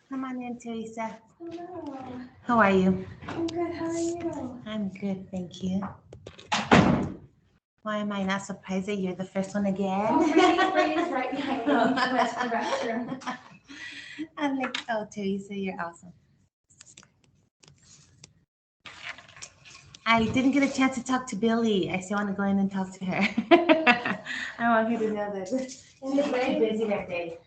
Come on in, Teresa. Hello. How are you? I'm good. How are you? I'm good, thank you. Why am I not surprised that you're the first one again? Oh, Brittany's right behind me. She went to the restroom. I'm like, oh, Teresa, you're awesome. I didn't get a chance to talk to Billy. I still want to go in and talk to her. I want her to know that she's very busy that day.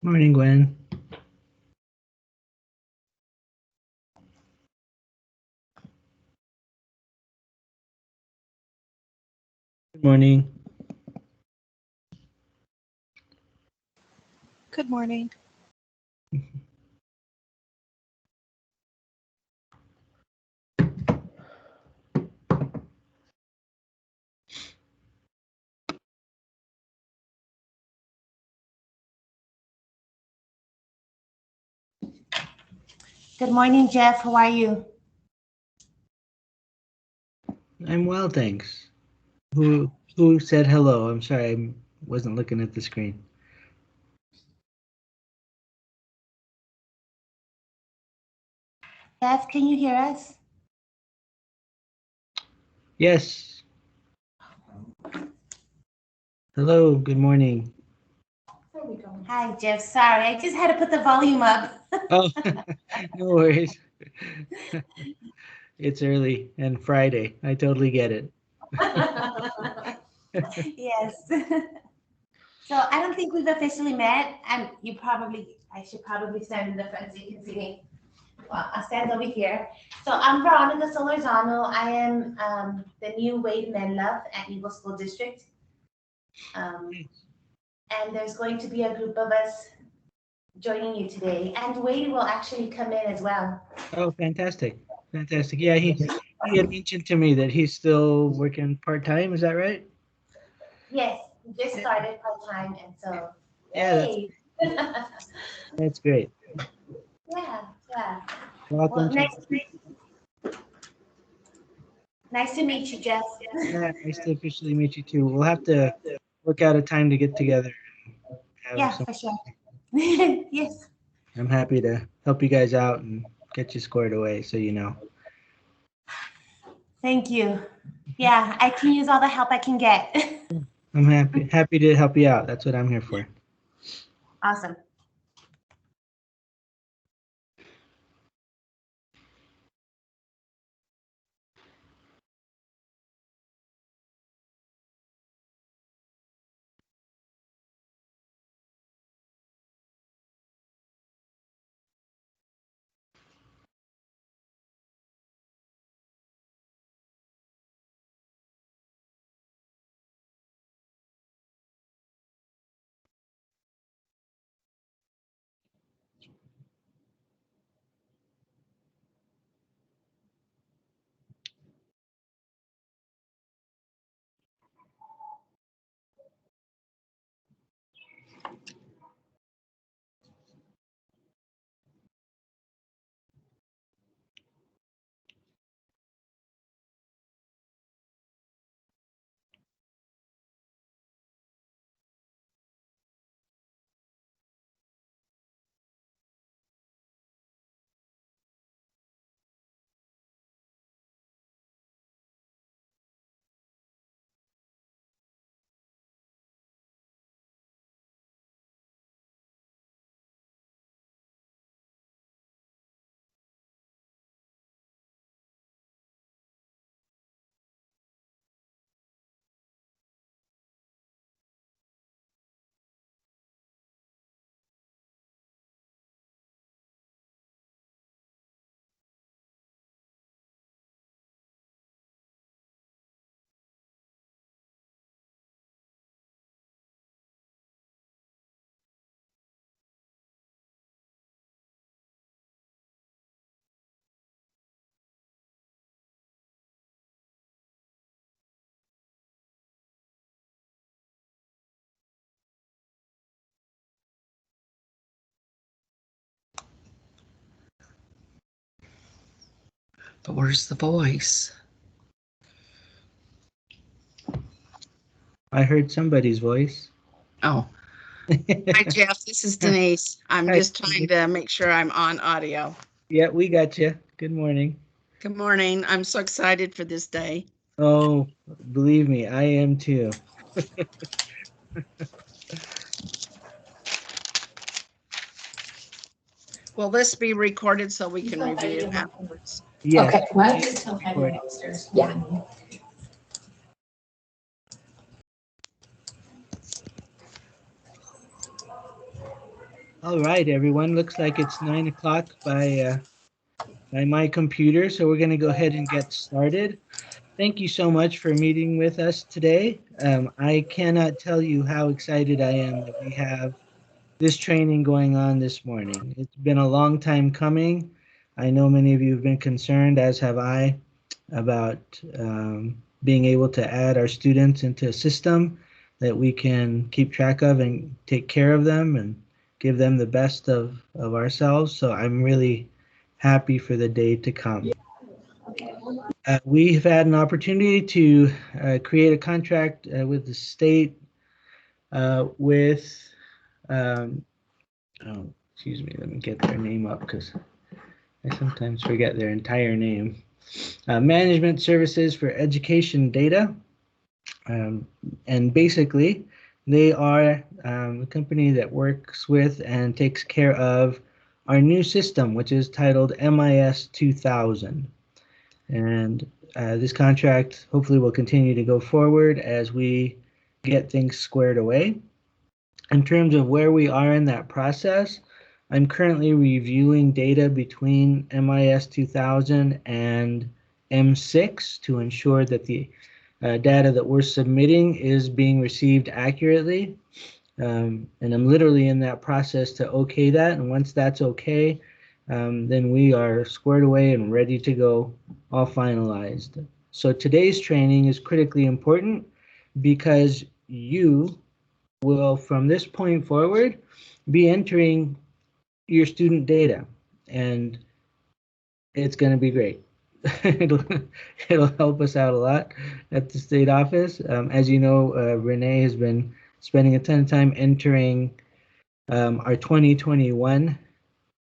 Morning, Gwen. Good morning. Good morning. Good morning, Jeff. How are you? I'm well, thanks. Who said hello? I'm sorry, I wasn't looking at the screen. Jeff, can you hear us? Yes. Hello, good morning. There we go. Hi, Jeff. Sorry, I just had to put the volume up. Oh, no worries. It's early and Friday. I totally get it. Yes. So I don't think we've officially met, and I should probably stand in the front so you can see me. Well, I'll stand over here. So I'm Veronica Solorzano. I am the new Wade Menlove at Eagle School District. And there's going to be a group of us joining you today, and Wade will actually come in as well. Oh, fantastic. Fantastic. Yeah, he had mentioned to me that he's still working part-time, is that right? Yes, we just started part-time, and so, Yeah, yay. that's great. Yeah. Welcome Well, to nice to meet you, Jeff. Yeah, nice to officially meet you too. We'll have to work out a time to get together and have Yeah, some. for sure. Yes. I'm happy to help you guys out and get you squared away, so you know. Thank you. Yeah, I can use all the help I can get. I'm happy to help you out. That's what I'm here for. Awesome. But where's the voice? I heard somebody's voice. Oh. Hi, Jeff. This is Denise. I'm Hi, just trying to make sure I'm on audio. Yeah, we got you. Good morning. Good morning. I'm so excited for this day. Oh, believe me, I am too. Will this be recorded so we can review afterwards? Yes. Okay, what? it's Just tell Patty recording. upstairs. Yeah. All right, everyone. Looks like it's 9 o'clock by my computer, so we're going to go ahead and get started. Thank you so much for meeting with us today. I cannot tell you how excited I am that we have this training going on this morning. It's been a long time coming. I know many of you have been concerned, as have I, about being able to add our students into a system that we can keep track of and take care of them and give them the best of ourselves. So I'm really happy for the day to come. We've had an opportunity to create a contract with the state with, oh, excuse me, let me get their name up because I sometimes forget their entire name. Management Services for Education Data. And basically, they are a company that works with and takes care of our new system, which is titled MIS 2000. And this contract hopefully will continue to go forward as we get things squared away. In terms of where we are in that process, I'm currently reviewing data between MIS 2000 and M6 to ensure that the data that we're submitting is being received accurately. And I'm literally in that process to okay that. And once that's okay, then we are squared away and ready to go, all finalized. So today's training is critically important because you will, from this point forward, be entering your student data, and it's going to be great. it'll help us out a lot at the state office. As you know, Renee has been spending a ton of time entering our 2021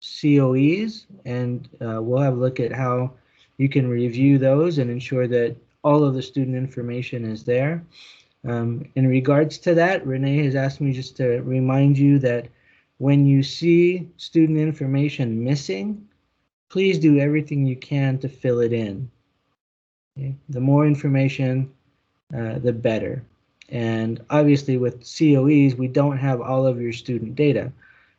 COEs, and we'll have a look at how you can review those and ensure that all of the student information is there. In regards to that, Renee has asked me just to remind you that when you see student information missing, please do everything you can to fill it in. Okay? The more information, the better. And obviously with COEs, we don't have all of your student data.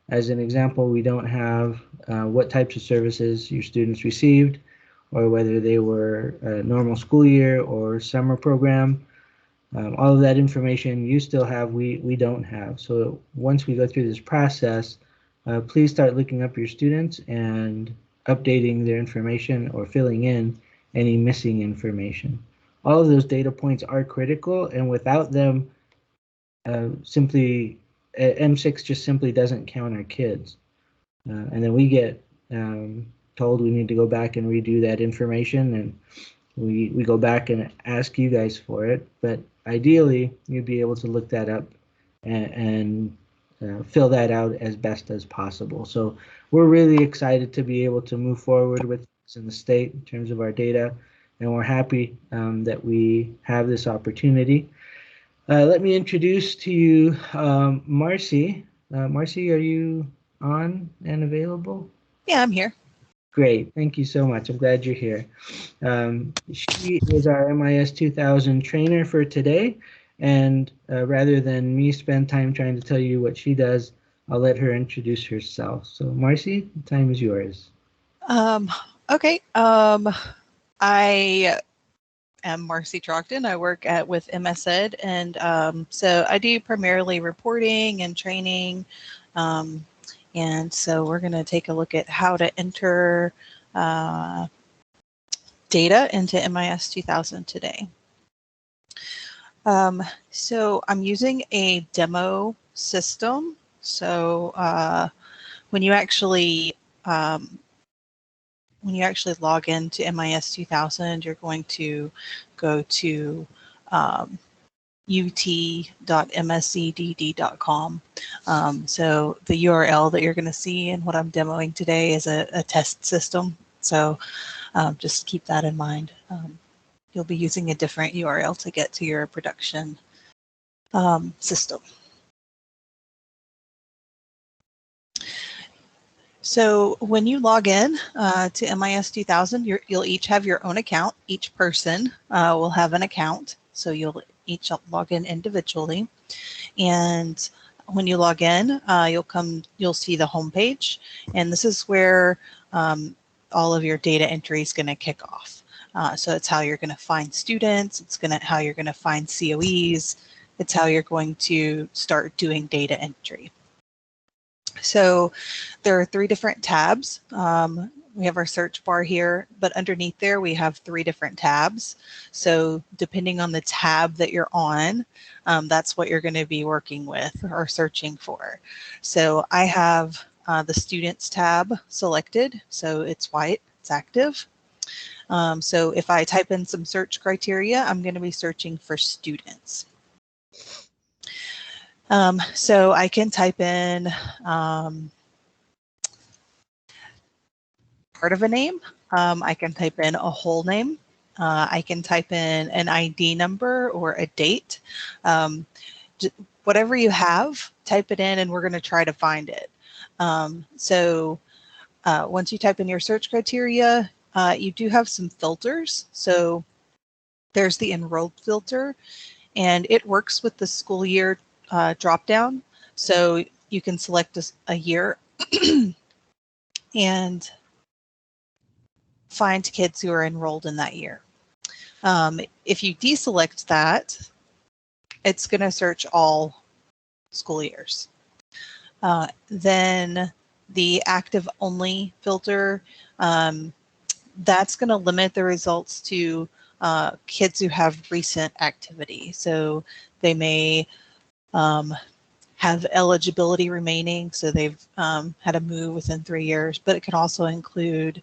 As an example, we don't have what types of services your students received, or whether they were a normal school year or summer program. All of that information you still have, we don't have. So once we go through this process, please start looking up your students and updating their information or filling in any missing information. All of those data points are critical, and without them, M6 just simply doesn't count our kids. And then we get told we need to go back and redo that information, and we go back and ask you guys for it. But ideally, you'd be able to look that up and fill that out as best as possible. So we're really excited to be able to move forward with this in the state in terms of our data, and we're happy that we have this opportunity. Let me introduce to you Marcy. Marcy, are you on and available? Yeah, I'm here. Great, thank you so much. I'm glad you're here. She is our MIS 2000 trainer for today, and rather than me spend time trying to tell you what she does, I'll let her introduce herself. So Marcy, the time is yours. Okay. I am Marcy Trogdon. I work with MSEDD, and so I do primarily reporting and training. And so we're going to take a look at how to enter data into MIS 2000 today. So I'm using a demo system. So when you actually log into MIS 2000, you're going to go to ut.msedd.com. So the URL that you're going to see and what I'm demoing today is a test system. So just keep that in mind. You'll be using a different URL to get to your production system. So when you log in to MIS 2000, you'll each have your own account. Each person will have an account. So you'll each log in individually. And when you log in, you'll see the home page, and this is where all of your data entry is going to kick off. So it's how you're going to find students, how you're going to find COEs, it's how you're going to start doing data entry. So there are 3 different tabs. We have our search bar here, but underneath there we have 3 different tabs. So depending on the tab that you're on, that's what you're going to be working with or searching for. So I have the Students tab selected, so it's white, it's active. So if I type in some search criteria, I'm going to be searching for students. So I can type in part of a name. I can type in a whole name. I can type in an ID number or a date. Whatever you have, type it in and we're going to try to find it. So once you type in your search criteria, you do have some filters. So there's the enrolled filter, and it works with the school year drop down. So you can select a year and find kids who are enrolled in that year. If you deselect that, it's going to search all school years. Then the active only filter, that's going to limit the results to kids who have recent activity. So they may have eligibility remaining, so they've had a move within 3 years, but it can also include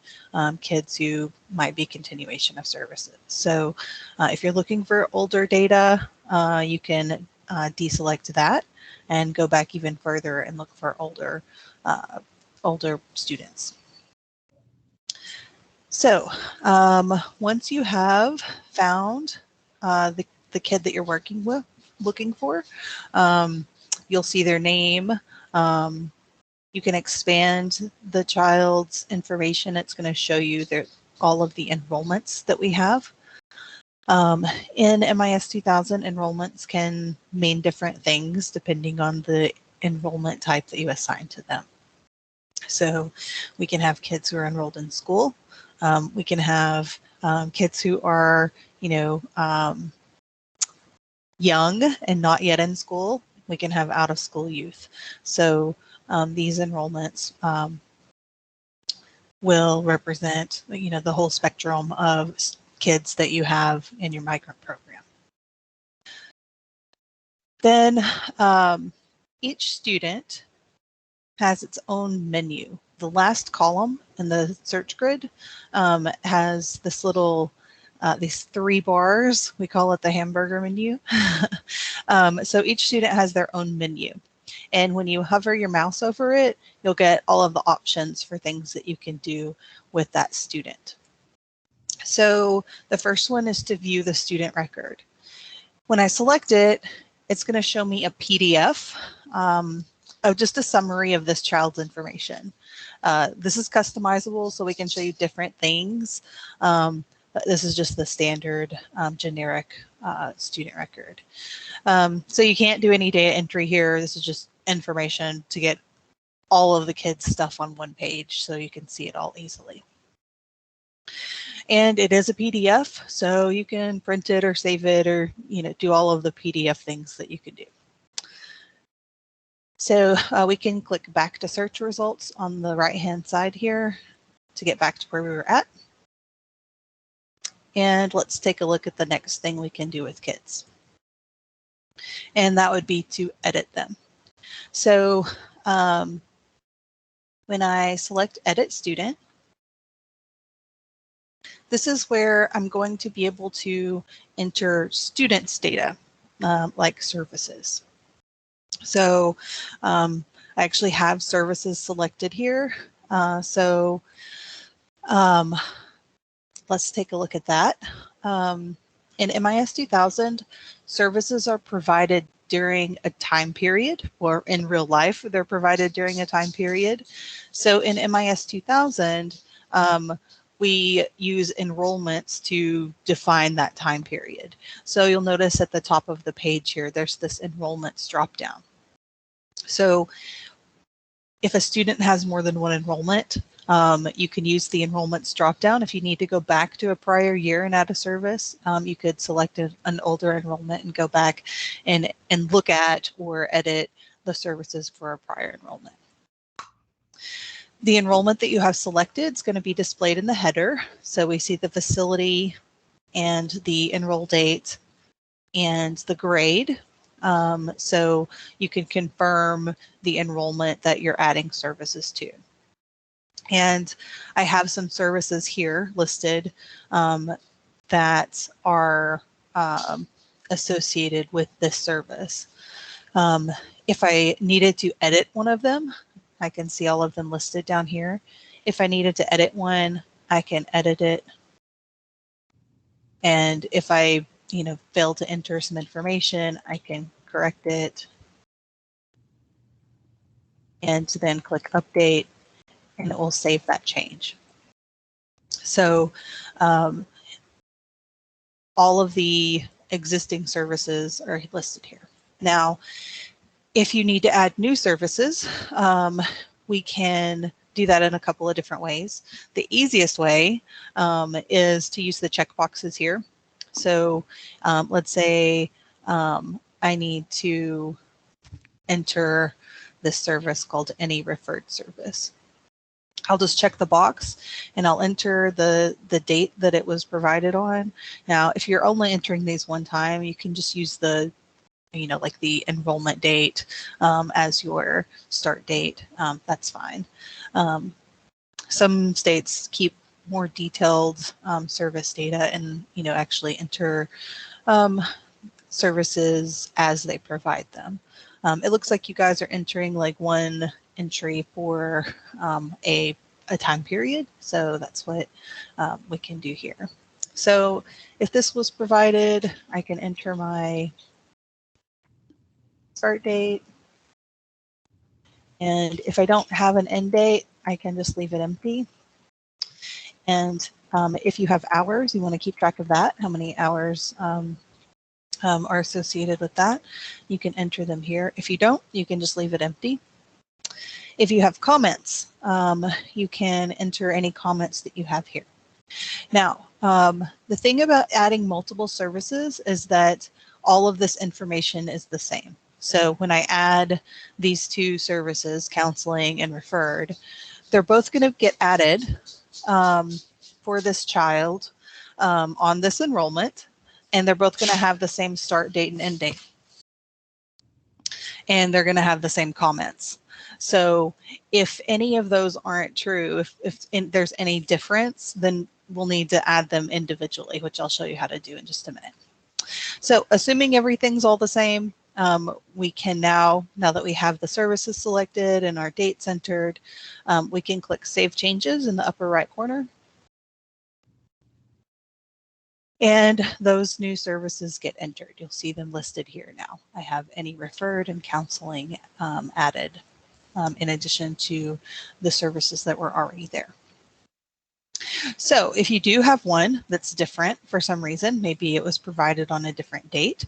kids who might be continuation of services. So if you're looking for older data, you can deselect that and go back even further and look for older students. So once you have found the kid that you're looking for, you'll see their name. You can expand the child's information. It's going to show you all of the enrollments that we have. In MIS 2000, enrollments can mean different things depending on the enrollment type that you assign to them. So we can have kids who are enrolled in school. We can have kids who are, young and not yet in school. We can have out-of-school youth. So these enrollments will represent, the whole spectrum of kids that you have in your migrant program. Then each student has its own menu. The last column in the search grid has this little these 3 bars. We call it the hamburger menu. So each student has their own menu. And when you hover your mouse over it, you'll get all of the options for things that you can do with that student. So the first one is to view the student record. When I select it, it's going to show me a PDF of just a summary of this child's information. This is customizable, so we can show you different things. This is just the standard generic student record. So you can't do any data entry here. This is just information to get all of the kids' stuff on one page so you can see it all easily. And it is a PDF, so you can print it or save it or do all of the PDF things that you can do. So we can click back to search results on the right-hand side here to get back to where we were at. And let's take a look at the next thing we can do with kids. And that would be to edit them. So when I select Edit Student, this is where I'm going to be able to enter students' data, like services. So I actually have services selected here. So let's take a look at that. In MIS 2000, services are provided during a time period, or in real life, they're provided during a time period. So in MIS 2000, we use enrollments to define that time period. So you'll notice at the top of the page here, there's this enrollments dropdown. So if a student has more than one enrollment, you can use the enrollments dropdown. If you need to go back to a prior year and add a service, you could select an older enrollment and go back and look at or edit the services for a prior enrollment. The enrollment that you have selected is going to be displayed in the header. So we see the facility and the enroll date and the grade. So you can confirm the enrollment that you're adding services to. And I have some services here listed that are associated with this service. If I needed to edit one of them, I can see all of them listed down here. If I needed to edit one, I can edit it. And if I, fail to enter some information, I can correct it. And then click update, and it will save that change. So all of the existing services are listed here. Now, if you need to add new services, we can do that in a couple of different ways. The easiest way is to use the checkboxes here. So let's say I need to enter this service called any referred service. I'll just check the box and I'll enter the date that it was provided on. Now, if you're only entering these one time, you can just use the, like the enrollment date as your start date. That's fine. Some states keep more detailed service data and, actually enter services as they provide them. It looks like you guys are entering like one entry for a time period. So that's what we can do here. So if this was provided, I can enter my start date. And if I don't have an end date, I can just leave it empty. And if you have hours, you want to keep track of that, how many hours are associated with that. You can enter them here. If you don't, you can just leave it empty. If you have comments, you can enter any comments that you have here. Now, the thing about adding multiple services is that all of this information is the same. So when I add these two services, counseling and referred, they're both going to get added for this child on this enrollment, and they're both going to have the same start date and end date. And they're going to have the same comments. So if any of those aren't true, if there's any difference, then we'll need to add them individually, which I'll show you how to do in just a minute. So assuming everything's all the same, we can now that we have the services selected and our dates entered, we can click Save Changes in the upper right corner. And those new services get entered. You'll see them listed here now. I have any referred and counseling added in addition to the services that were already there. So if you do have one that's different for some reason, maybe it was provided on a different date,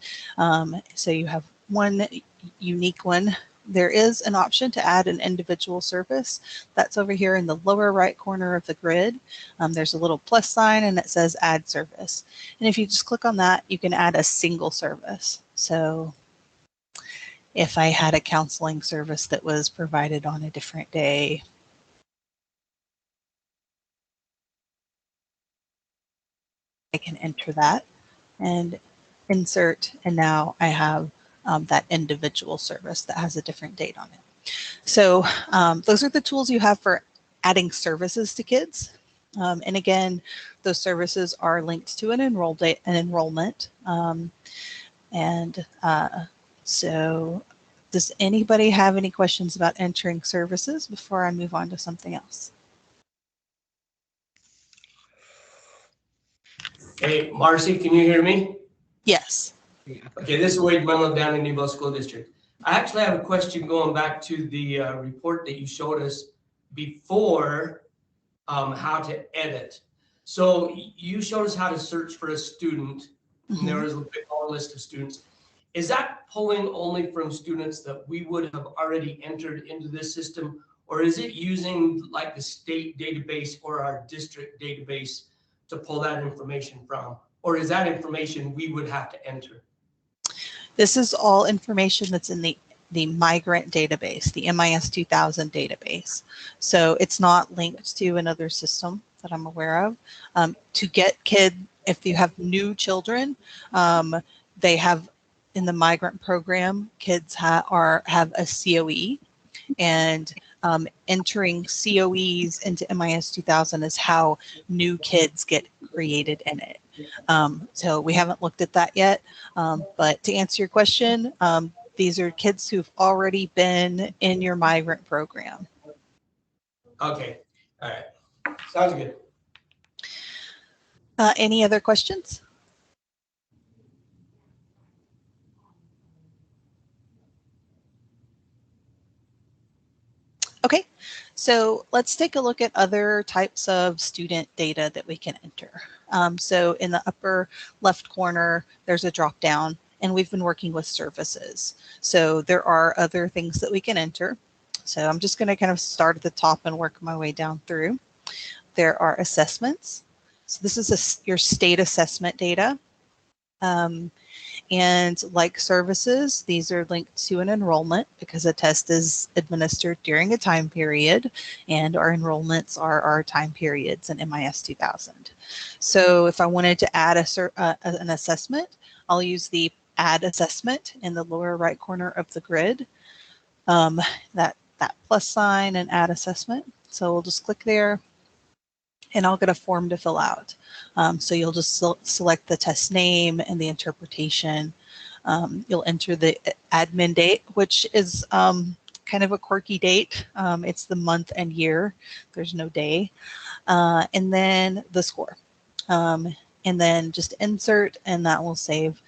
so you have one unique one, there is an option to add an individual service. That's over here in the lower right corner of the grid. There's a little plus sign and it says add service. And if you just click on that, you can add a single service. So if I had a counseling service that was provided on a different day, I can enter that and insert, and now I have that individual service that has a different date on it. So those are the tools you have for adding services to kids. And again, those services are linked to an enrollment. So does anybody have any questions about entering services before I move on to something else? Hey, Marcy, can you hear me? Yes. Okay, this is Wade Munlo down in Nebo School District. I actually have a question going back to the report that you showed us before, how to edit. So you showed us how to search for a student, and there was a big long list of students. is that pulling only from students that we would have already entered into this system? Or is it using like the state database or our district database to pull that information from? Or is that information we would have to enter? This is all information that's in the migrant database, the MIS 2000 database. So it's not linked to another system that I'm aware of. To get if you have new children, they have in the migrant program, kids have a COE, and entering COEs into MIS 2000 is how new kids get created in it. So we haven't looked at that yet, but to answer your question, these are kids who've already been in your migrant program. Okay, all right, sounds good. Any other questions? Okay, so let's take a look at other types of student data that we can enter. So in the upper left corner, there's a drop down, and we've been working with services. So there are other things that we can enter. So I'm just going to kind of start at the top and work my way down through. There are assessments. So this is your state assessment data. And like services, these are linked to an enrollment because a test is administered during a time period, and our enrollments are our time periods in MIS 2000. So if I wanted to add an assessment, I'll use the add assessment in the lower right corner of the grid, that plus sign and add assessment. So we'll just click there, and I'll get a form to fill out. So you'll just select the test name and the interpretation. You'll enter the admin date, which is kind of a quirky date. It's the month and year. There's no day. And then the score. And then just insert, and that will save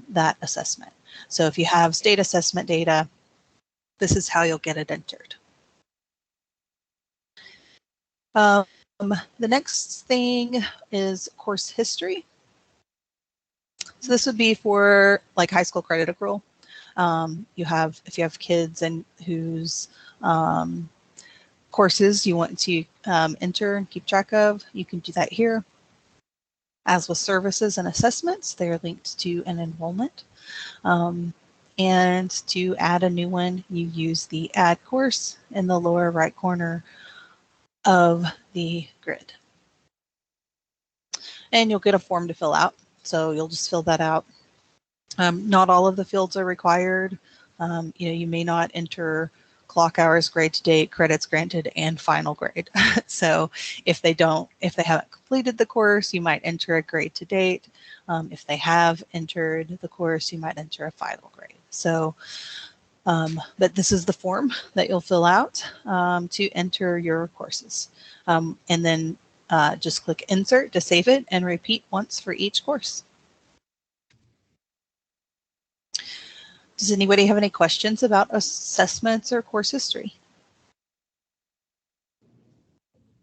that assessment. So if you have state assessment data, this is how you'll get it entered. The next thing is course history. So this would be for like high school credit accrual. If you have kids and whose courses you want to enter and keep track of, you can do that here. As with services and assessments, they are linked to an enrollment. And to add a new one, you use the add course in the lower right corner of the grid. And you'll get a form to fill out. So you'll just fill that out. Not all of the fields are required. You may not enter clock hours, grade to date, credits granted, and final grade. So if they haven't completed the course, you might enter a grade to date. If they have entered the course, you might enter a final grade. So, but this is the form that you'll fill out to enter your courses. And then just click Insert to save it and repeat once for each course. Does anybody have any questions about assessments or course history?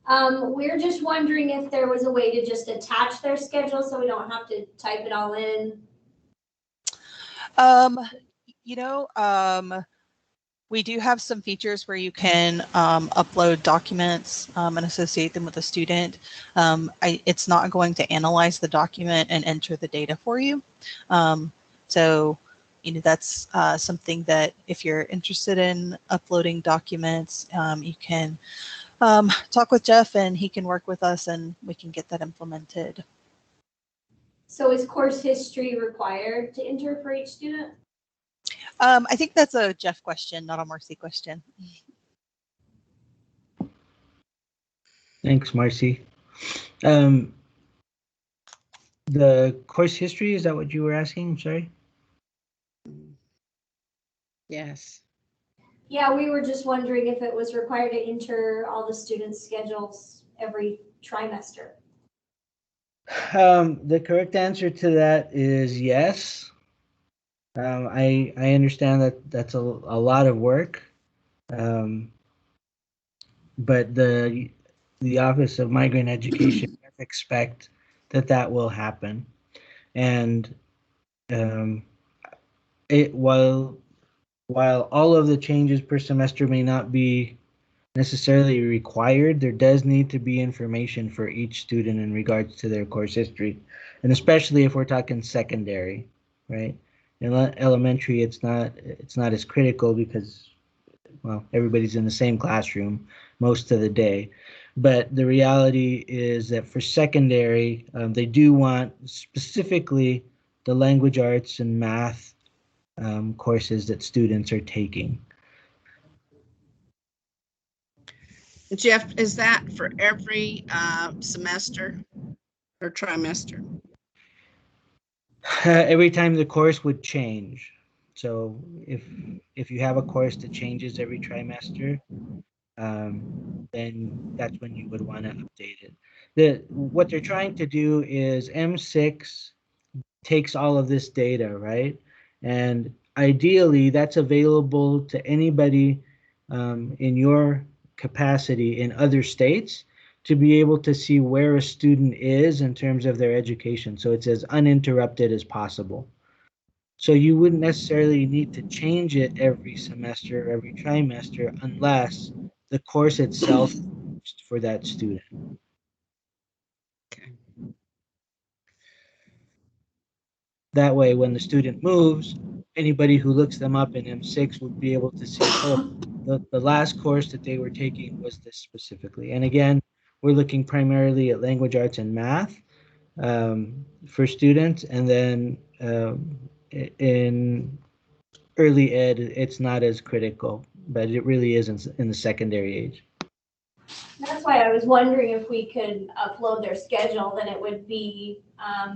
We're just wondering if there was a way to just attach their schedule so we don't have to type it all in. We do have some features where you can upload documents and associate them with a student. It's not going to analyze the document and enter the data for you. So that's something that if you're interested in uploading documents, you can talk with Jeff and he can work with us and we can get that implemented. So is course history required to enter for each student? I think that's a Jeff question, not a Marcy question. Thanks, Marcy. The course history, is that what you were asking? I'm sorry. Yes. Yeah, we were just wondering if it was required to enter all the students' schedules every trimester. The correct answer to that is yes. I understand that that's a lot of work, but the Office of Migrant Education expect that will happen, and while all of the changes per semester may not be necessarily required, there does need to be information for each student in regards to their course history, and especially if we're talking secondary, right? In elementary, it's not as critical because, well, everybody's in the same classroom most of the day. But the reality is that for secondary, they do want specifically the language arts and math courses that students are taking. Jeff, is that for every semester or trimester? Every time the course would change. So if you have a course that changes every trimester, then that's when you would want to update it. What they're trying to do is M6 takes all of this data, right? And ideally, that's available to anybody in your capacity in other states to be able to see where a student is in terms of their education. So it's as uninterrupted as possible. So you wouldn't necessarily need to change it every semester or every trimester unless the course itself for that student. That way, when the student moves, anybody who looks them up in M6 would be able to see, oh, the last course that they were taking was this specifically. And again, we're looking primarily at language arts and math for students. And then in early ed, it's not as critical, but it really is in the secondary age. That's why I was wondering if we could upload their schedule, then it would be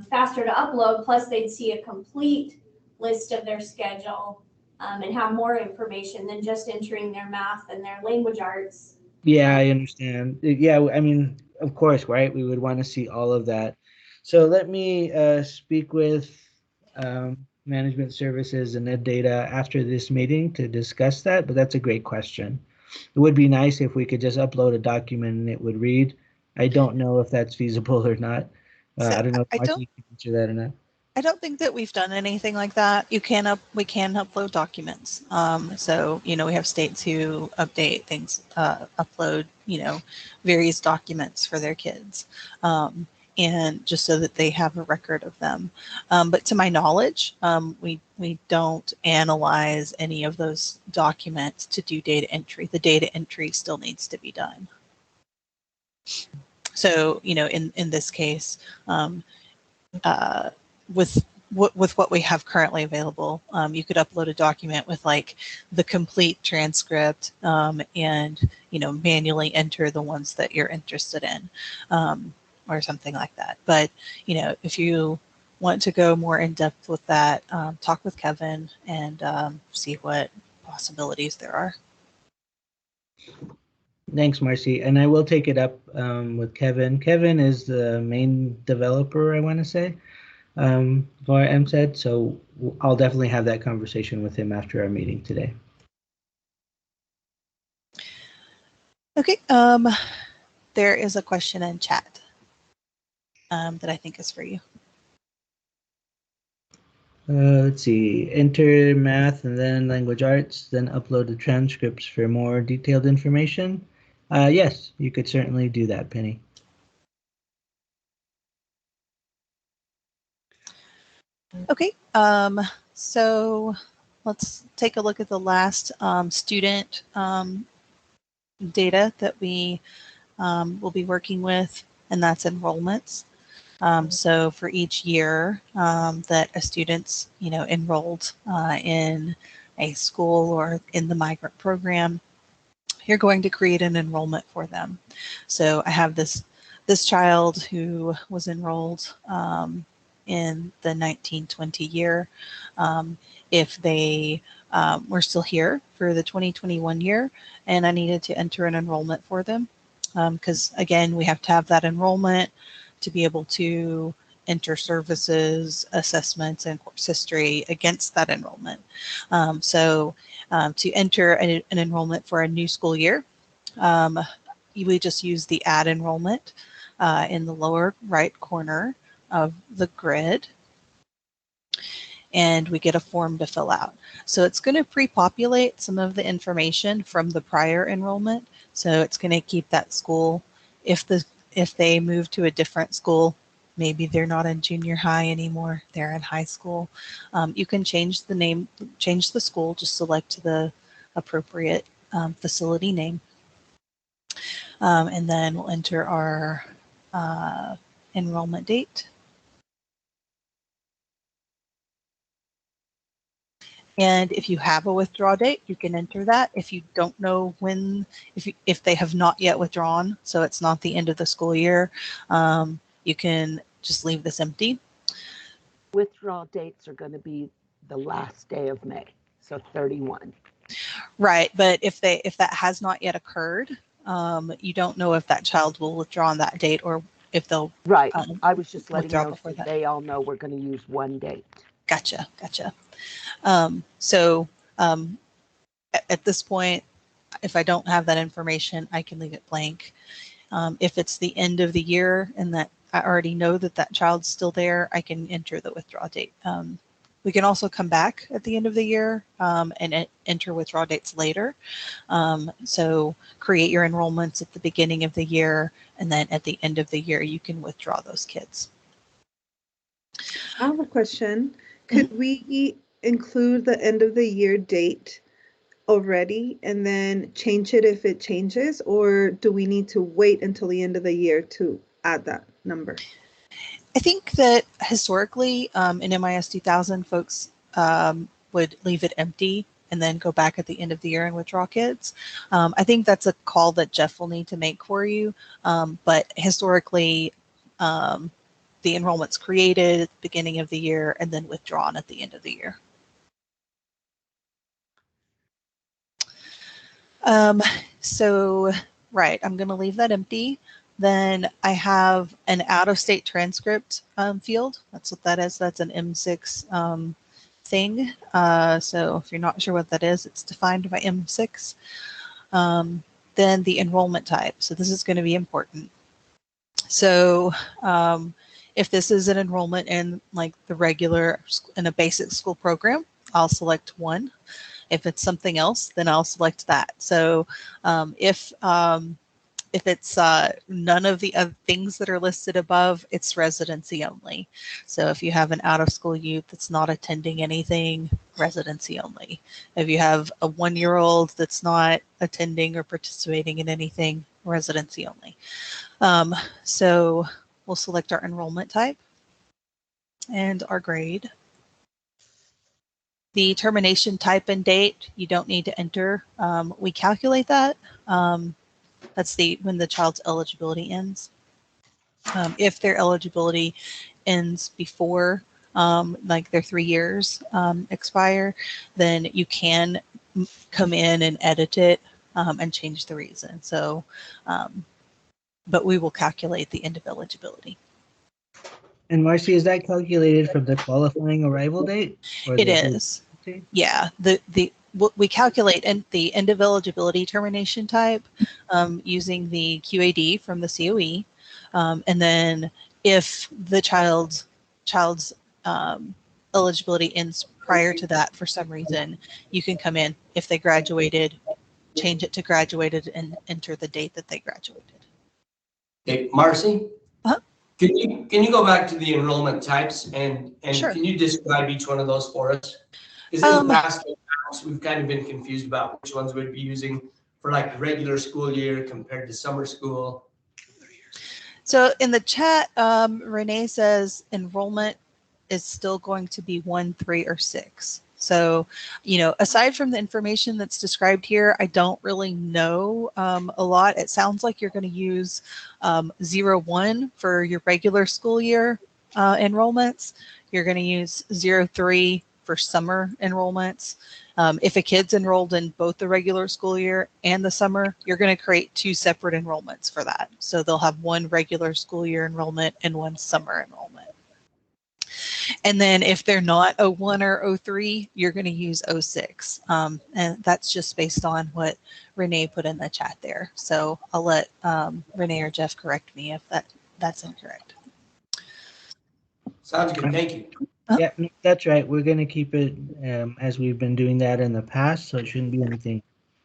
faster to upload, plus they'd see a complete list of their schedule and have more information than just entering their math and their language arts. Yeah, I understand. Yeah, I mean, of course, right? We would want to see all of that. So let me speak with management services and ed data after this meeting to discuss that, but that's a great question. It would be nice if we could just upload a document and it would read. I don't know if that's feasible or not. So I don't know if I Marcy don't can answer that or not. I don't think that we've done anything like that. We can upload documents. So we have states who update things, upload various documents for their kids, and just so that they have a record of them. But to my knowledge, we don't analyze any of those documents to do data entry. The data entry still needs to be done. So in this case. With what we have currently available, you could upload a document with like the complete transcript and manually enter the ones that you're interested in or something like that. But if you want to go more in depth with that, talk with Kevin and see what possibilities there are. Thanks, Marcy. And I will take it up with Kevin. Kevin is the main developer, I want to say, for MSEDD. So I'll definitely have that conversation with him after our meeting today. Okay. There is a question in chat that I think is for you. Let's see, enter math and then language arts, then upload the transcripts for more detailed information. Yes, you could certainly do that, Penny. Okay, so let's take a look at the last student data that we will be working with, and that's enrollments. So for each year that a student's enrolled in a school or in the migrant program, you're going to create an enrollment for them. So I have this child who was enrolled in the 1920 year. If they were still here for the 2021 year, and I needed to enter an enrollment for them, because again, we have to have that enrollment to be able to enter services, assessments, and course history against that enrollment. So to enter an enrollment for a new school year, we just use the add enrollment in the lower right corner of the grid. and we get a form to fill out. So it's going to pre-populate some of the information from the prior enrollment. So it's going to keep that school. If they move to a different school, maybe they're not in junior high anymore, they're in high school, you can change the name, change the school, just select the appropriate facility name. And then we'll enter our enrollment date. And if you have a withdraw date, you can enter that. If you don't know when, if they have not yet withdrawn, so it's not the end of the school year, you can just leave this empty. Withdrawal dates are going to be the last day of May, so 31. Right, but if that has not yet occurred, you don't know if that child will withdraw on that date or if they'll. Right. I was just letting withdraw know before so that. they all know we're going to use one date. Gotcha. At this point, if I don't have that information, I can leave it blank. If it's the end of the year and that I already know that that child's still there, I can enter the withdrawal date. We can also come back at the end of the year and enter withdrawal dates later. So create your enrollments at the beginning of the year, and then at the end of the year, you can withdraw those kids. I have a question. Could we include the end of the year date already and then change it if it changes, or do we need to wait until the end of the year to add that number? I think that historically in MIS 2000, folks would leave it empty and then go back at the end of the year and withdraw kids. I think that's a call that Jeff will need to make for you. But historically, the enrollment's created at the beginning of the year and then withdrawn at the end of the year. Right, I'm going to leave that empty. Then I have an out-of-state transcript field. That's what that is. That's an M6 thing. So if you're not sure what that is, it's defined by M6. Then the enrollment type. So this is going to be important. So if this is an enrollment in like the regular, in a basic school program, I'll select 1. If it's something else, then I'll select that. So if it's none of the other things that are listed above, it's residency only. So if you have an out-of-school youth that's not attending anything, residency only. If you have a 1-year-old that's not attending or participating in anything, residency only. So we'll select our enrollment type and our grade. The termination type and date, you don't need to enter. We calculate that. That's when the child's eligibility ends. If their eligibility ends before like their 3 years expire, then you can come in and edit it and change the reason. So, but we will calculate the end of eligibility. And Marcy, is that calculated from the qualifying arrival date? Or It is. Okay. Yeah. We calculate the end of eligibility termination type using the QAD from the COE. And then if the child's eligibility ends prior to that for some reason, you can come in. If they graduated, change it to graduated and enter the date that they graduated. Okay, Marcy? Uh-huh. Can you go back to the enrollment types and Sure. Can you describe each one of those for us? Because in the past we've kind of been confused about which ones we'd be using for like the regular school year compared to summer school. So in the chat, Renee says enrollment is still going to be 1, 3, or 6. So, aside from the information that's described here, I don't really know a lot. It sounds like you're going to use 0, 1 for your regular school year enrollments. You're going to use 0, 3 for summer enrollments. If a kid's enrolled in both the regular school year and the summer, you're going to create 2 separate enrollments for that. So they'll have 1 regular school year enrollment and 1 summer enrollment. And then if they're not 01 or 03, you're going to use 06. And that's just based on what Renee put in the chat there. So I'll let Renee or Jeff correct me if that's incorrect. Sounds good. Thank you. Yeah, no, that's right. We're gonna keep it as we've been doing that in the past, so it shouldn't be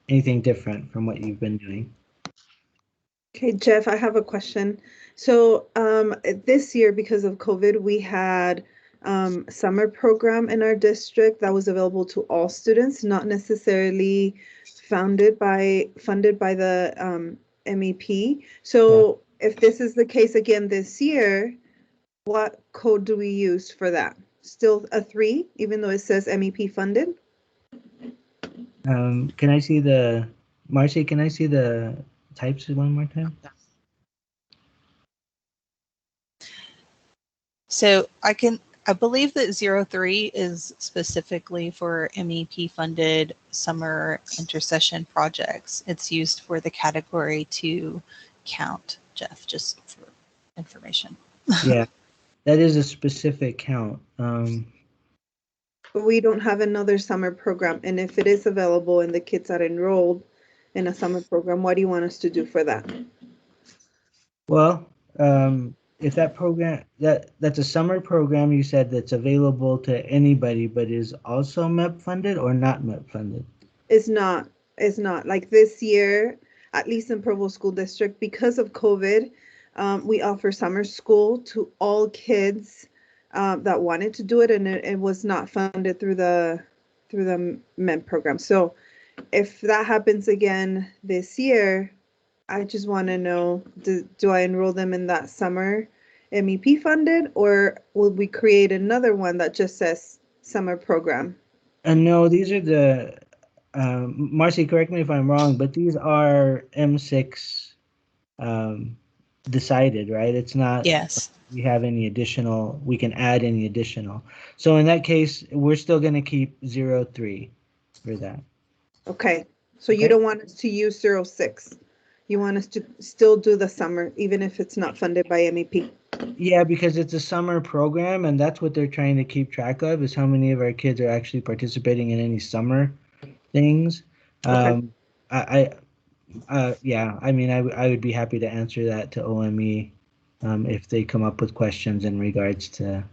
anything different from what you've been doing. Okay, Jeff, I have a question. So this year, because of COVID, we had summer program in our district that was available to all students, not necessarily funded by the MEP. So if this is the case again this year, what code do we use for that? Still a 3, even though it says MEP funded? Can I see Marcy, can I see the types one more time? So I believe that 03 is specifically for MEP funded summer intercession projects. It's used for the category 2 count, Jeff, just for information. Yeah, that is a specific count. But we don't have another summer program. And if it is available and the kids are enrolled in a summer program, what do you want us to do for that? Well, if that program that's a summer program, you said that's available to anybody, but is also MEP funded or not MEP funded? It's not. It's not. Like this year, at least in Provo School District, because of COVID, we offer summer school to all kids that wanted to do it, and it was not funded through the MEP program. So if that happens again this year, I just want to know, do I enroll them in that summer MEP funded, or will we create another one that just says summer program? And no, these are the Marcy, correct me if I'm wrong, but these are M6 decided, right? It's not Yes. we have any additional, we can add any additional. So in that case, we're still going to keep 03 for that. Okay, so you Okay. don't want us to use 06. You want us to still do the summer, even if it's not funded by MEP. Yeah, because it's a summer program, and that's what they're trying to keep track of, is how many of our kids are actually participating in any summer things. Okay. Yeah, I mean, I would be happy to answer that to OME if they come up with questions in regards to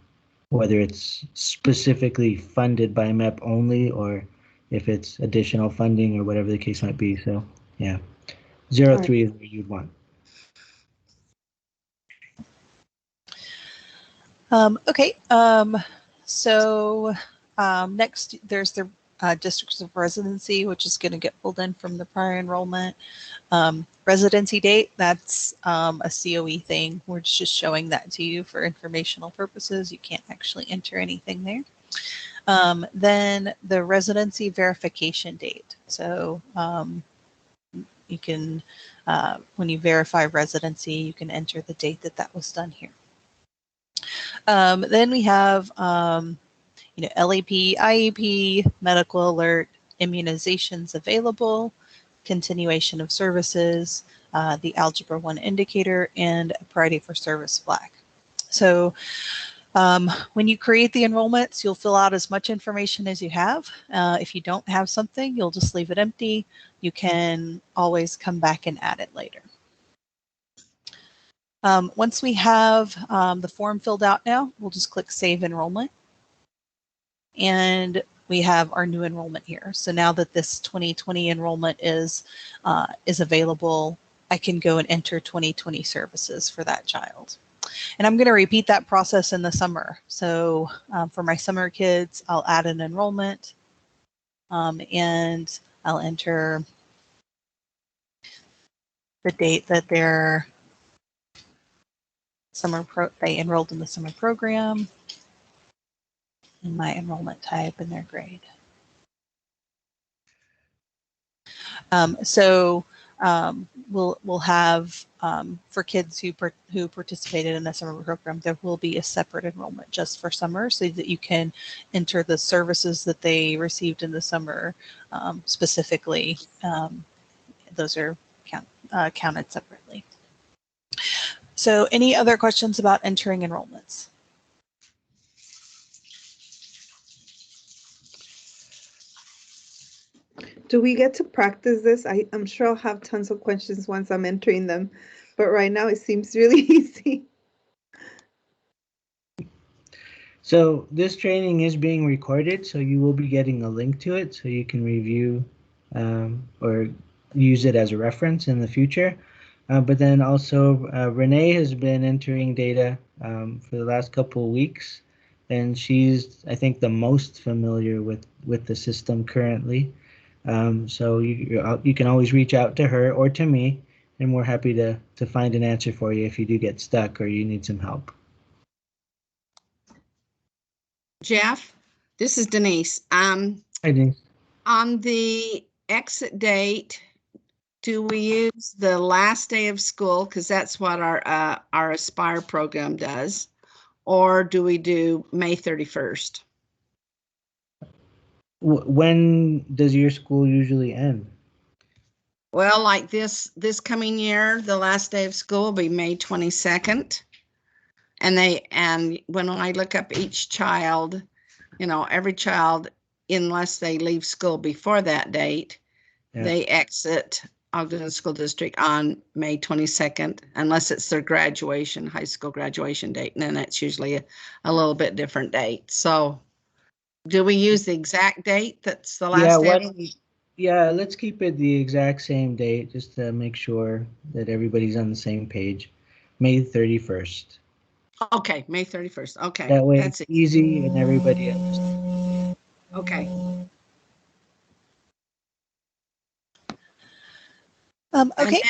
whether it's specifically funded by MEP only or if it's additional funding or whatever the case might be. So yeah, 03 is what you'd want. Okay, so next there's the districts of residency, which is going to get pulled in from the prior enrollment. Residency date, that's a COE thing. We're just showing that to you for informational purposes. You can't actually enter anything there. Then the residency verification date. So you can, when you verify residency, you can enter the date that was done here. Then we have, LAP, IEP, medical alert, immunizations available, continuation of services, the Algebra 1 indicator, and a priority for service flag. So when you create the enrollments, you'll fill out as much information as you have. If you don't have something, you'll just leave it empty. You can always come back and add it later. Once we have the form filled out now, we'll just click Save Enrollment. And we have our new enrollment here. So now that this 2020 enrollment is available, I can go and enter 2020 services for that child. And I'm going to repeat that process in the summer. So for my summer kids, I'll add an enrollment and I'll enter the date that they're they enrolled in the summer program, and my enrollment type and their grade. We'll have for kids who participated in the summer program, there will be a separate enrollment just for summer, so that you can enter the services that they received in the summer specifically. Those are counted separately. So, any other questions about entering enrollments? Do we get to practice this? I'm sure I'll have tons of questions once I'm entering them, but right now it seems really easy. So this training is being recorded, so you will be getting a link to it so you can review or use it as a reference in the future. But then also Renee has been entering data for the last couple of weeks, and she's, I think, the most familiar with the system currently. So you can always reach out to her or to me, and we're happy to find an answer for you if you do get stuck or you need some help. Jeff, this is Denise. Hi, Denise. On the exit date, do we use the last day of school? Because that's what our Aspire program does. Or do we do May 31st? When does your school usually end? Well, like this coming year, the last day of school will be May 22nd. And when I look up each child, every child, unless they leave school before that date, Yeah. they exit Ogden School District on May 22nd, unless it's their graduation, high school graduation date. And then it's usually a little bit different date. So do we use the exact date that's the last day? Yeah, let's keep it the exact same date just to make sure that everybody's on the same page. May 31st. Okay, May 31st. Okay. That way That's it's easy and everybody understands. okay. Okay.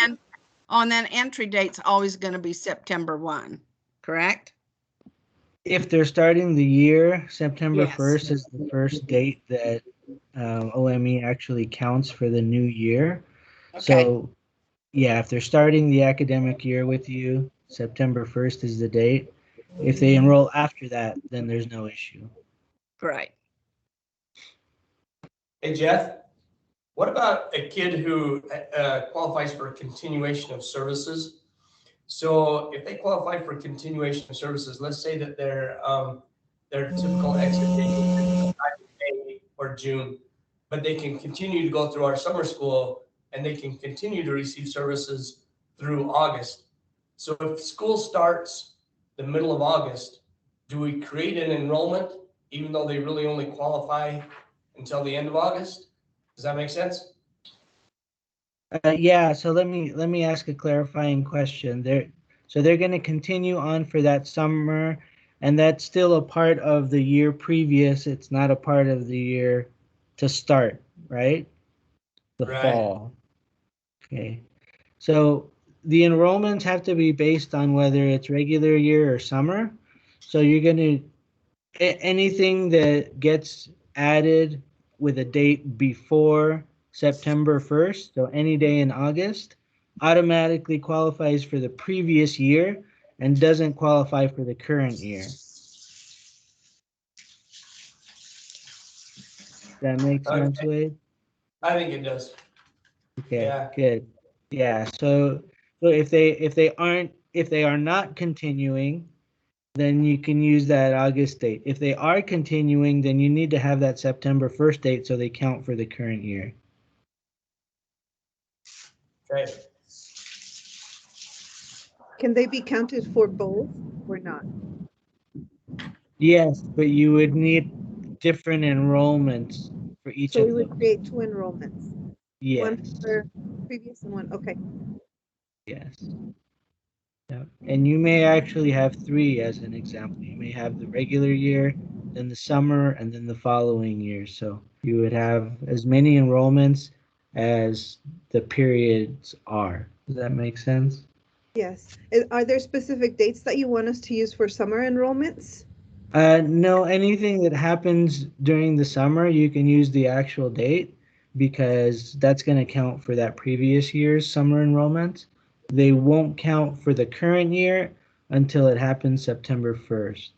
And then entry date's always going to be September 1, correct? If they're starting the year, September Yes. 1st is the first date that OME actually counts for the new year. Okay. So yeah, if they're starting the academic year with you, September 1st is the date. If they enroll after that, then there's no issue. Right. Hey, Jeff, what about a kid who qualifies for a continuation of services? So if they qualify for continuation of services, let's say that their typical exit date is May or June, but they can continue to go through our summer school and they can continue to receive services through August. So if school starts the middle of August, do we create an enrollment even though they really only qualify until the end of August? Does that make sense? Yeah, so let me ask a clarifying question. They're going to continue on for that summer, and that's still a part of the year previous. It's not a part of the year to start, right? The Right. fall. Okay. So the enrollments have to be based on whether it's regular year or summer. So you're going to anything that gets added with a date before September 1st, so any day in August, automatically qualifies for the previous year and doesn't qualify for the current year. That makes sense, Wade? I think it does. Okay, Yeah. good. Yeah, so if they are not continuing, then you can use that August date. If they are continuing, then you need to have that September 1st date so they count for the current year. Okay. Can they be counted for both or not? Yes, but you would need different enrollments for each So of we would them. create 2 enrollments. One Yes, for previous and one, okay. yes. Yeah. And you may actually have 3 as an example. You may have the regular year, then the summer, and then the following year. So you would have as many enrollments as the periods are. Does that make sense? Yes. Are there specific dates that you want us to use for summer enrollments? No, anything that happens during the summer, you can use the actual date because that's going to count for that previous year's summer enrollment. They won't count for the current year until it happens September 1st.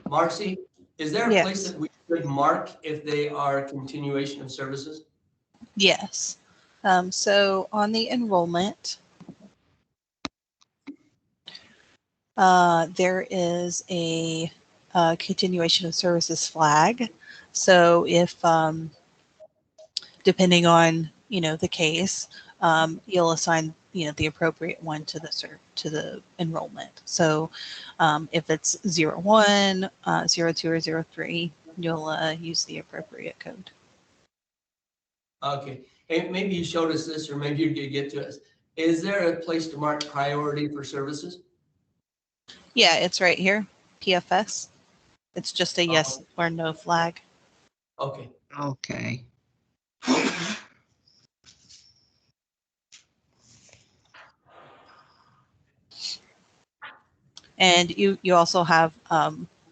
Marcy, is there a Yes. place that we could mark if they are continuation of services? Yes. So on the enrollment, there is a continuation of services flag. So if, depending on, the case, you'll assign the appropriate one to the enrollment. So if it's 01, 02, or 03, you'll use the appropriate code. Okay, and maybe you showed us this, or maybe you're gonna get to us. Is there a place to mark priority for services? Yeah, it's right here, PFS. It's just a yes or no flag. Okay. Okay. And you also have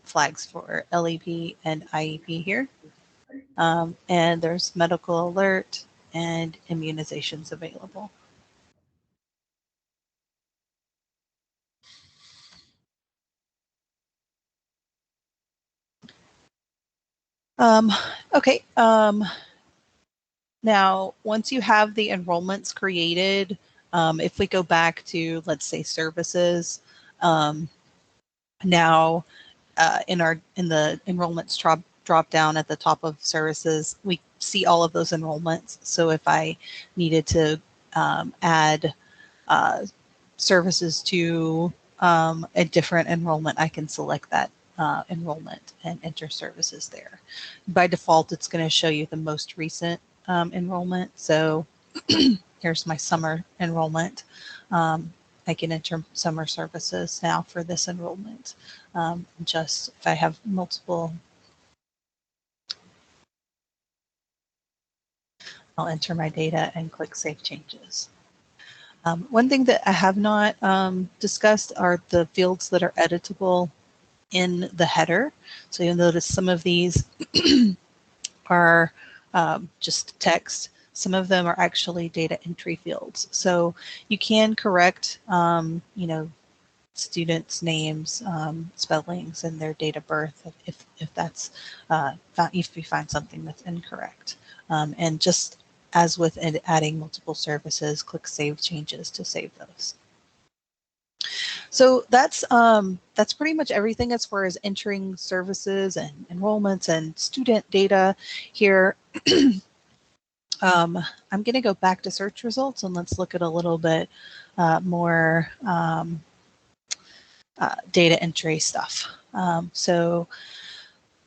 flags for LEP and IEP here. And there's medical alert and immunizations available. Okay. Now, once you have the enrollments created, if we go back to, let's say, services, now in the enrollments drop down at the top of services, we see all of those enrollments. So if I needed to add services to a different enrollment, I can select that enrollment and enter services there. By default, it's going to show you the most recent enrollment. So here's my summer enrollment. I can enter summer services now for this enrollment. Just if I have multiple, I'll enter my data and click Save Changes. One thing that I have not discussed are the fields that are editable in the header. So you'll notice some of these are just text. Some of them are actually data entry fields. So you can correct, students' names, spellings, and their date of birth if that's if you find something that's incorrect. And just as with adding multiple services, click Save Changes to save those. So that's pretty much everything as far as entering services and enrollments and student data here. I'm going to go back to search results and let's look at a little bit more data entry stuff. So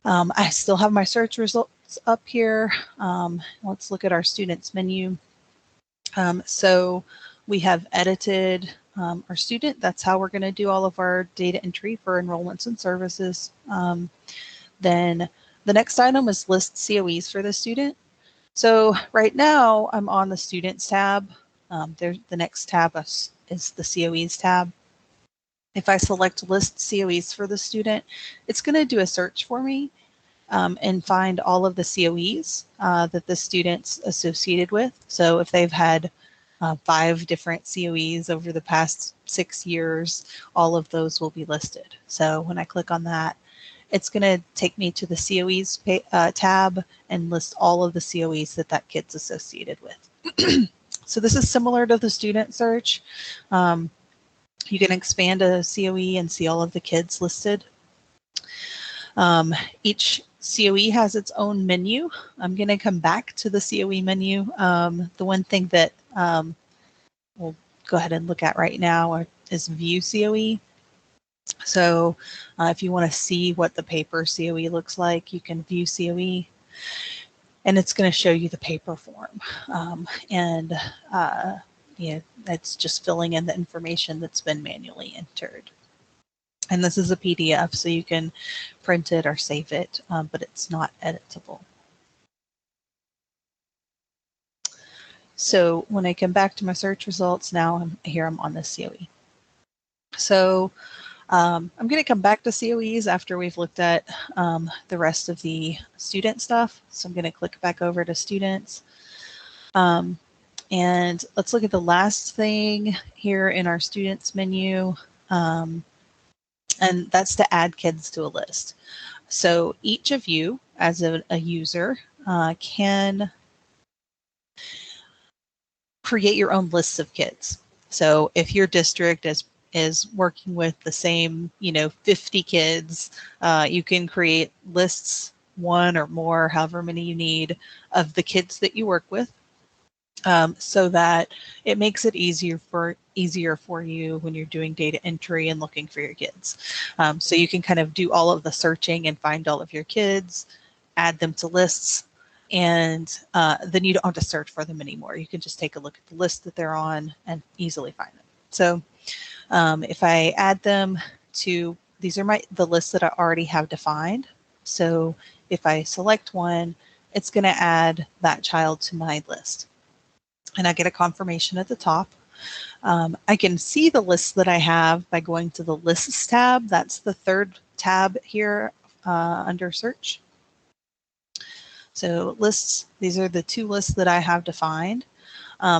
I still have my search results up here. Let's look at our students menu. So we have edited our student. That's how we're going to do all of our data entry for enrollments and services. Then the next item is list COEs for the student. So right now I'm on the Students tab. The next tab is the COEs tab. If I select List COEs for the student, it's going to do a search for me and find all of the COEs that the student's associated with. So if they've had 5 different COEs over the past 6 years, all of those will be listed. So when I click on that, it's going to take me to the COEs tab and list all of the COEs that kid's associated with. So this is similar to the student search. You can expand a COE and see all of the kids listed. Each COE has its own menu. I'm going to come back to the COE menu. The one thing that we'll go ahead and look at right now is View COE. So if you want to see what the paper COE looks like, you can view COE and it's going to show you the paper form. It's just filling in the information that's been manually entered. And this is a PDF, so you can print it or save it, but it's not editable. So when I come back to my search results, now I'm on this COE. So I'm going to come back to COEs after we've looked at the rest of the student stuff. So I'm going to click back over to students. And let's look at the last thing here in our students menu. And that's to add kids to a list. So each of you as a user can create your own lists of kids. So if your district is working with the same, 50 kids, you can create lists, 1 or more, however many you need, of the kids that you work with. so that it makes it easier for you when you're doing data entry and looking for your kids. So you can kind of do all of the searching and find all of your kids, add them to lists, and then you don't have to search for them anymore. You can just take a look at the list that they're on and easily find them. So if I add them to, these are the lists that I already have defined. So if I select one, it's going to add that child to my list. And I get a confirmation at the top. I can see the lists that I have by going to the Lists tab. That's the third tab here under Search. So lists, these are the 2 lists that I have defined.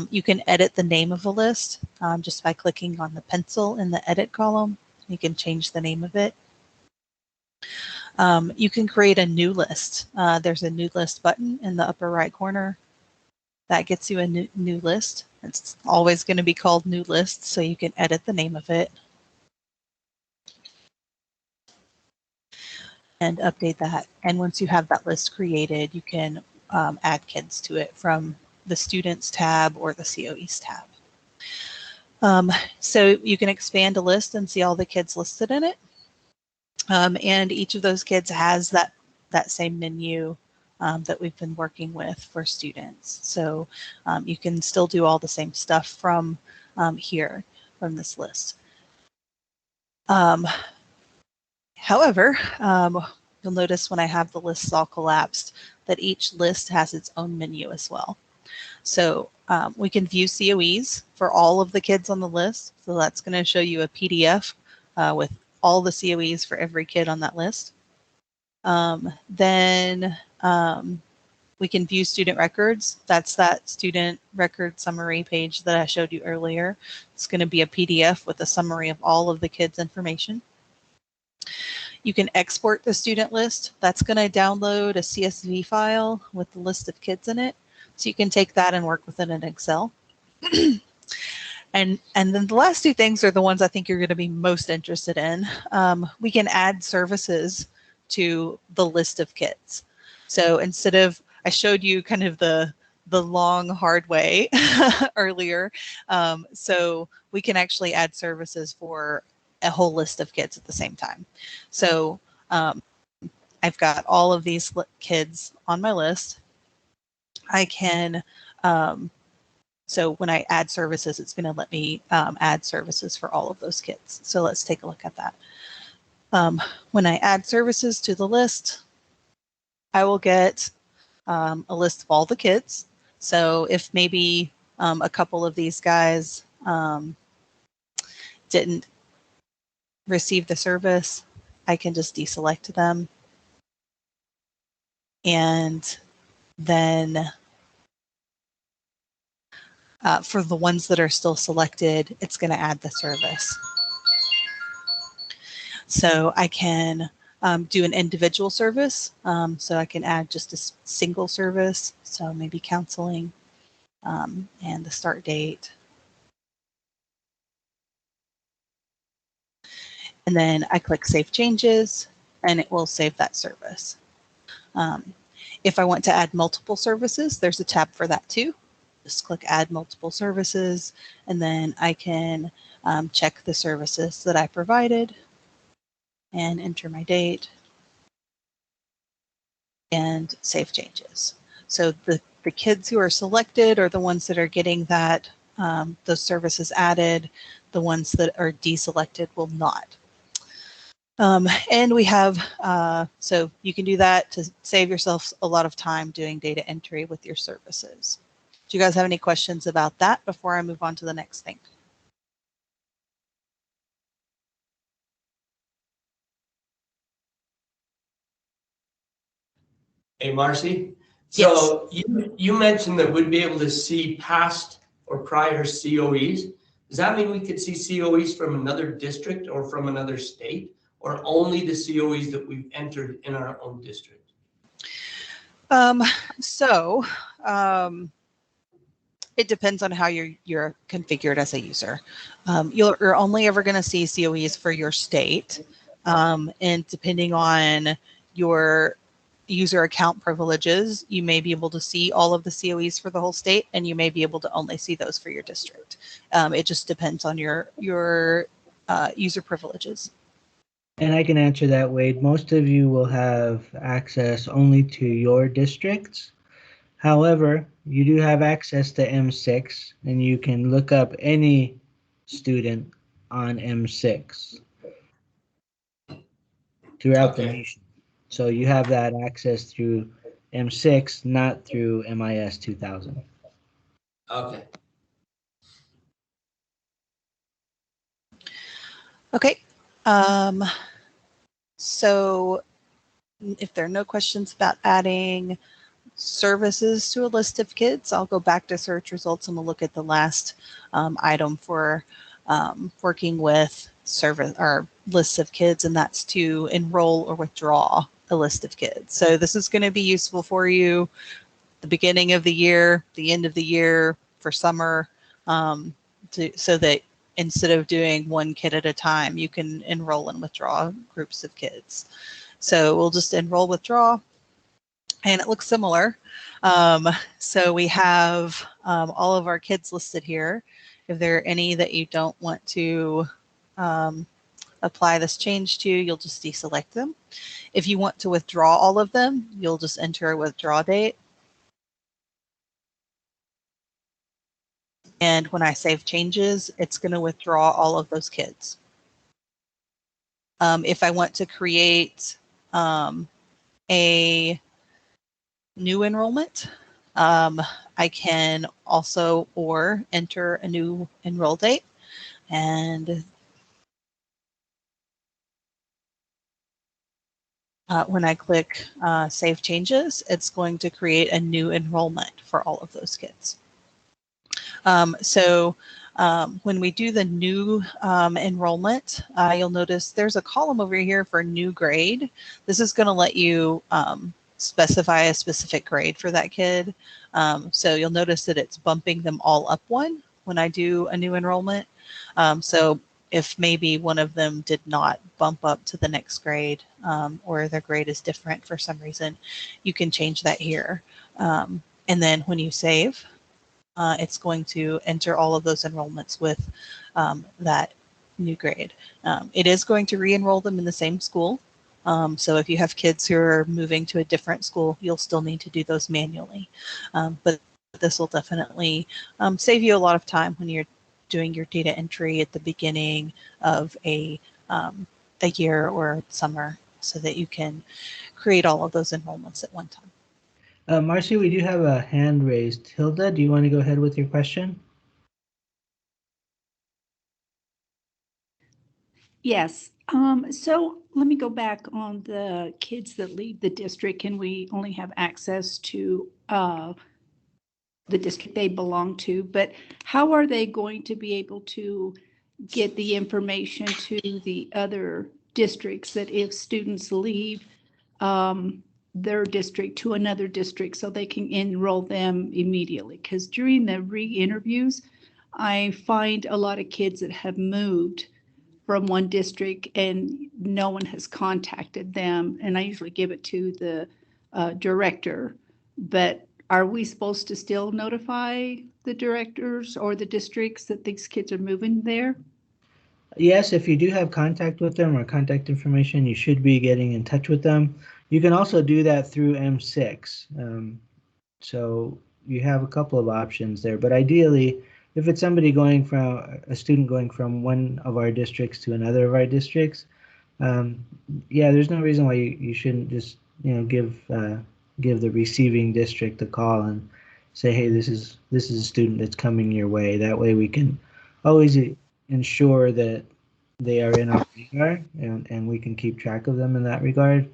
You can edit the name of a list just by clicking on the pencil in the Edit column. You can change the name of it. You can create a new list. There's a new list button in the upper right corner. That gets you a new list. It's always going to be called new list, so you can edit the name of it and update that. And once you have that list created, you can add kids to it from the Students tab or the COEs tab. So you can expand a list and see all the kids listed in it. And each of those kids has that same menu that we've been working with for students. So you can still do all the same stuff from here, from this list. However, you'll notice when I have the lists all collapsed that each list has its own menu as well. So we can view COEs for all of the kids on the list. So that's going to show you a PDF with all the COEs for every kid on that list. Then we can view student records. That's that student record summary page that I showed you earlier. It's going to be a PDF with a summary of all of the kids' information. You can export the student list. That's going to download a CSV file with the list of kids in it. So you can take that and work with it in Excel. And then the last 2 things are the ones I think you're going to be most interested in. We can add services to the list of kids. So instead of, I showed you kind of the long, hard way earlier. So we can actually add services for a whole list of kids at the same time. So I've got all of these kids on my list. I can, so when I add services, it's going to let me add services for all of those kids. So let's take a look at that. When I add services to the list, I will get a list of all the kids. So if maybe a couple of these guys didn't receive the service, I can just deselect them. And then for the ones that are still selected, it's going to add the service. So I can do an individual service. So I can add just a single service. So maybe counseling and the start date. And then I click Save Changes, and it will save that service. If I want to add multiple services, there's a tab for that too. Just click Add Multiple Services, and then I can check the services that I provided and enter my date and save changes. So the kids who are selected are the ones that are getting that those services added. The ones that are deselected will not. And we have, so you can do that to save yourself a lot of time doing data entry with your services. Do you guys have any questions about that before I move on to the next thing? Hey, Marcy. So you mentioned that we'd be able to see past or prior COEs. Does that mean we could see COEs from another district or from another state, or only the COEs that we've entered in our own district? It depends on how you're configured as a user. You're only ever going to see COEs for your state, and depending on your user account privileges, you may be able to see all of the COEs for the whole state, and you may be able to only see those for your district. It just depends on your user privileges. And I can answer that, Wade. Most of you will have access only to your districts. However, you do have access to M6, and you can look up any student on M6 throughout the Okay. nation. So you have that access through M6, not through MIS 2000. Okay. Okay. So if there are no questions about adding services to a list of kids, I'll go back to search results and we'll look at the last item for working with service or lists of kids, and that's to enroll or withdraw a list of kids. So this is going to be useful for you the beginning of the year, the end of the year, for summer, so that instead of doing one kid at a time, you can enroll and withdraw groups of kids. So we'll just enroll, withdraw, and it looks similar. So we have all of our kids listed here. If there are any that you don't want to apply this change to, you'll just deselect them. If you want to withdraw all of them, you'll just enter a withdraw date. And when I save changes, it's going to withdraw all of those kids. If I want to create a new enrollment, I can also enter a new enroll date. And when I click Save Changes, it's going to create a new enrollment for all of those kids. When we do the new enrollment, you'll notice there's a column over here for new grade. This is going to let you specify a specific grade for that kid. So you'll notice that it's bumping them all up one when I do a new enrollment. So if maybe one of them did not bump up to the next grade, or their grade is different for some reason, you can change that here. And then when you save, it's going to enter all of those enrollments with that new grade. It is going to re-enroll them in the same school. So if you have kids who are moving to a different school, you'll still need to do those manually. But this will definitely save you a lot of time when you're doing your data entry at the beginning of a year or summer, so that you can create all of those enrollments at one time. Marcy, we do have a hand raised. Hilda, do you want to go ahead with your question? Yes. So let me go back on the kids that leave the district and we only have access to the district they belong to, but how are they going to be able to get the information to the other districts that if students leave their district to another district so they can enroll them immediately? Because during the re-interviews, I find a lot of kids that have moved from one district and no one has contacted them. And I usually give it to the director, but are we supposed to still notify the directors or the districts that these kids are moving there? Yes, if you do have contact with them or contact information, you should be getting in touch with them. You can also do that through M6. So you have a couple of options there, but ideally, if it's somebody a student going from one of our districts to another of our districts, yeah, there's no reason why you shouldn't just, give the receiving district a call and say, hey, this is a student that's coming your way. That way we can always ensure that they are in our radar, and we can keep track of them in that regard.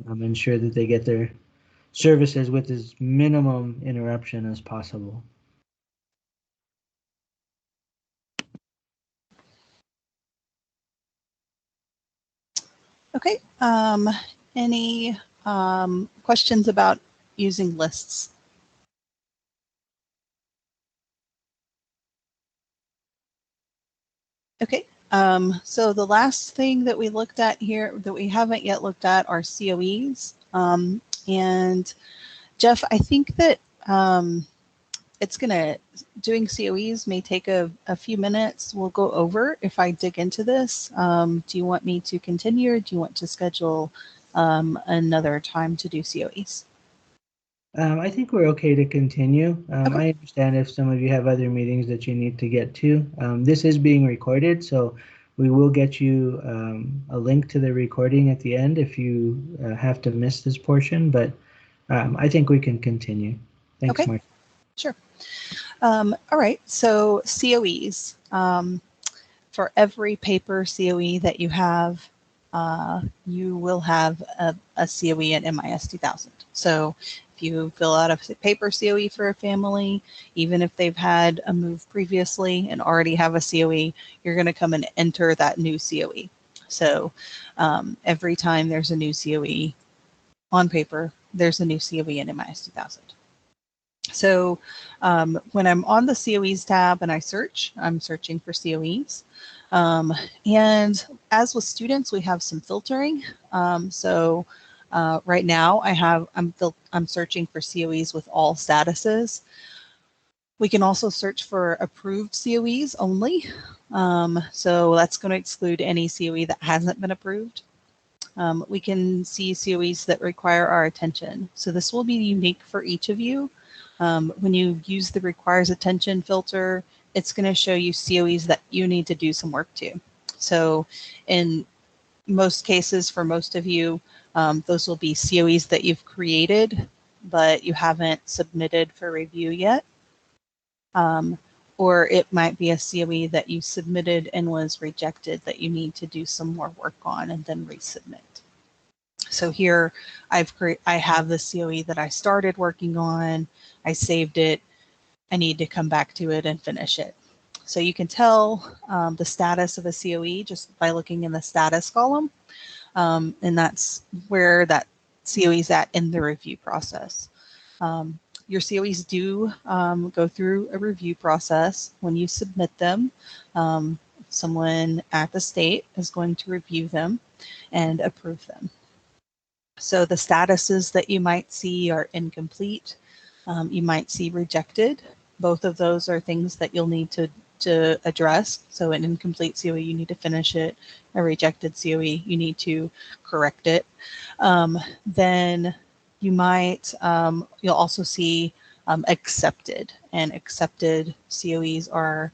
Ensure that they get their services with as minimum interruption as possible. Okay. Any questions about using lists? Okay. So the last thing that we looked at here that we haven't yet looked at are COEs. And Jeff, I think that doing COEs may take a few minutes. We'll go over if I dig into this. Do you want me to continue, or do you want to schedule another time to do COEs? I think we're okay to continue. Okay. I understand if some of you have other meetings that you need to get to. This is being recorded, so we will get you a link to the recording at the end if you have to miss this portion, but I think we can continue. Thanks, Okay. Mark. Sure. All right, so COEs. For every paper COE that you have, you will have a COE at MIS 2000. So if you fill out a paper COE for a family, even if they've had a move previously and already have a COE, you're going to come and enter that new COE. So every time there's a new COE on paper, there's a new COE in MIS 2000. So when I'm on the COEs tab and I search, I'm searching for COEs. And as with students, we have some filtering. So right now I'm searching for COEs with all statuses. We can also search for approved COEs only. So that's going to exclude any COE that hasn't been approved. We can see COEs that require our attention. So this will be unique for each of you. When you use the requires attention filter, it's going to show you COEs that you need to do some work to. So in most cases, for most of you, those will be COEs that you've created, but you haven't submitted for review yet. Or it might be a COE that you submitted and was rejected that you need to do some more work on and then resubmit. So here I have the COE that I started working on. I saved it. I need to come back to it and finish it. So you can tell the status of a COE just by looking in the status column. And that's where that COE is at in the review process. Your COEs do go through a review process. When you submit them, someone at the state is going to review them and approve them. So the statuses that you might see are incomplete. You might see rejected. Both of those are things that you'll need to address. So an incomplete COE, you need to finish it. A rejected COE, you need to correct it. Then you might, you'll also see accepted, and accepted COEs are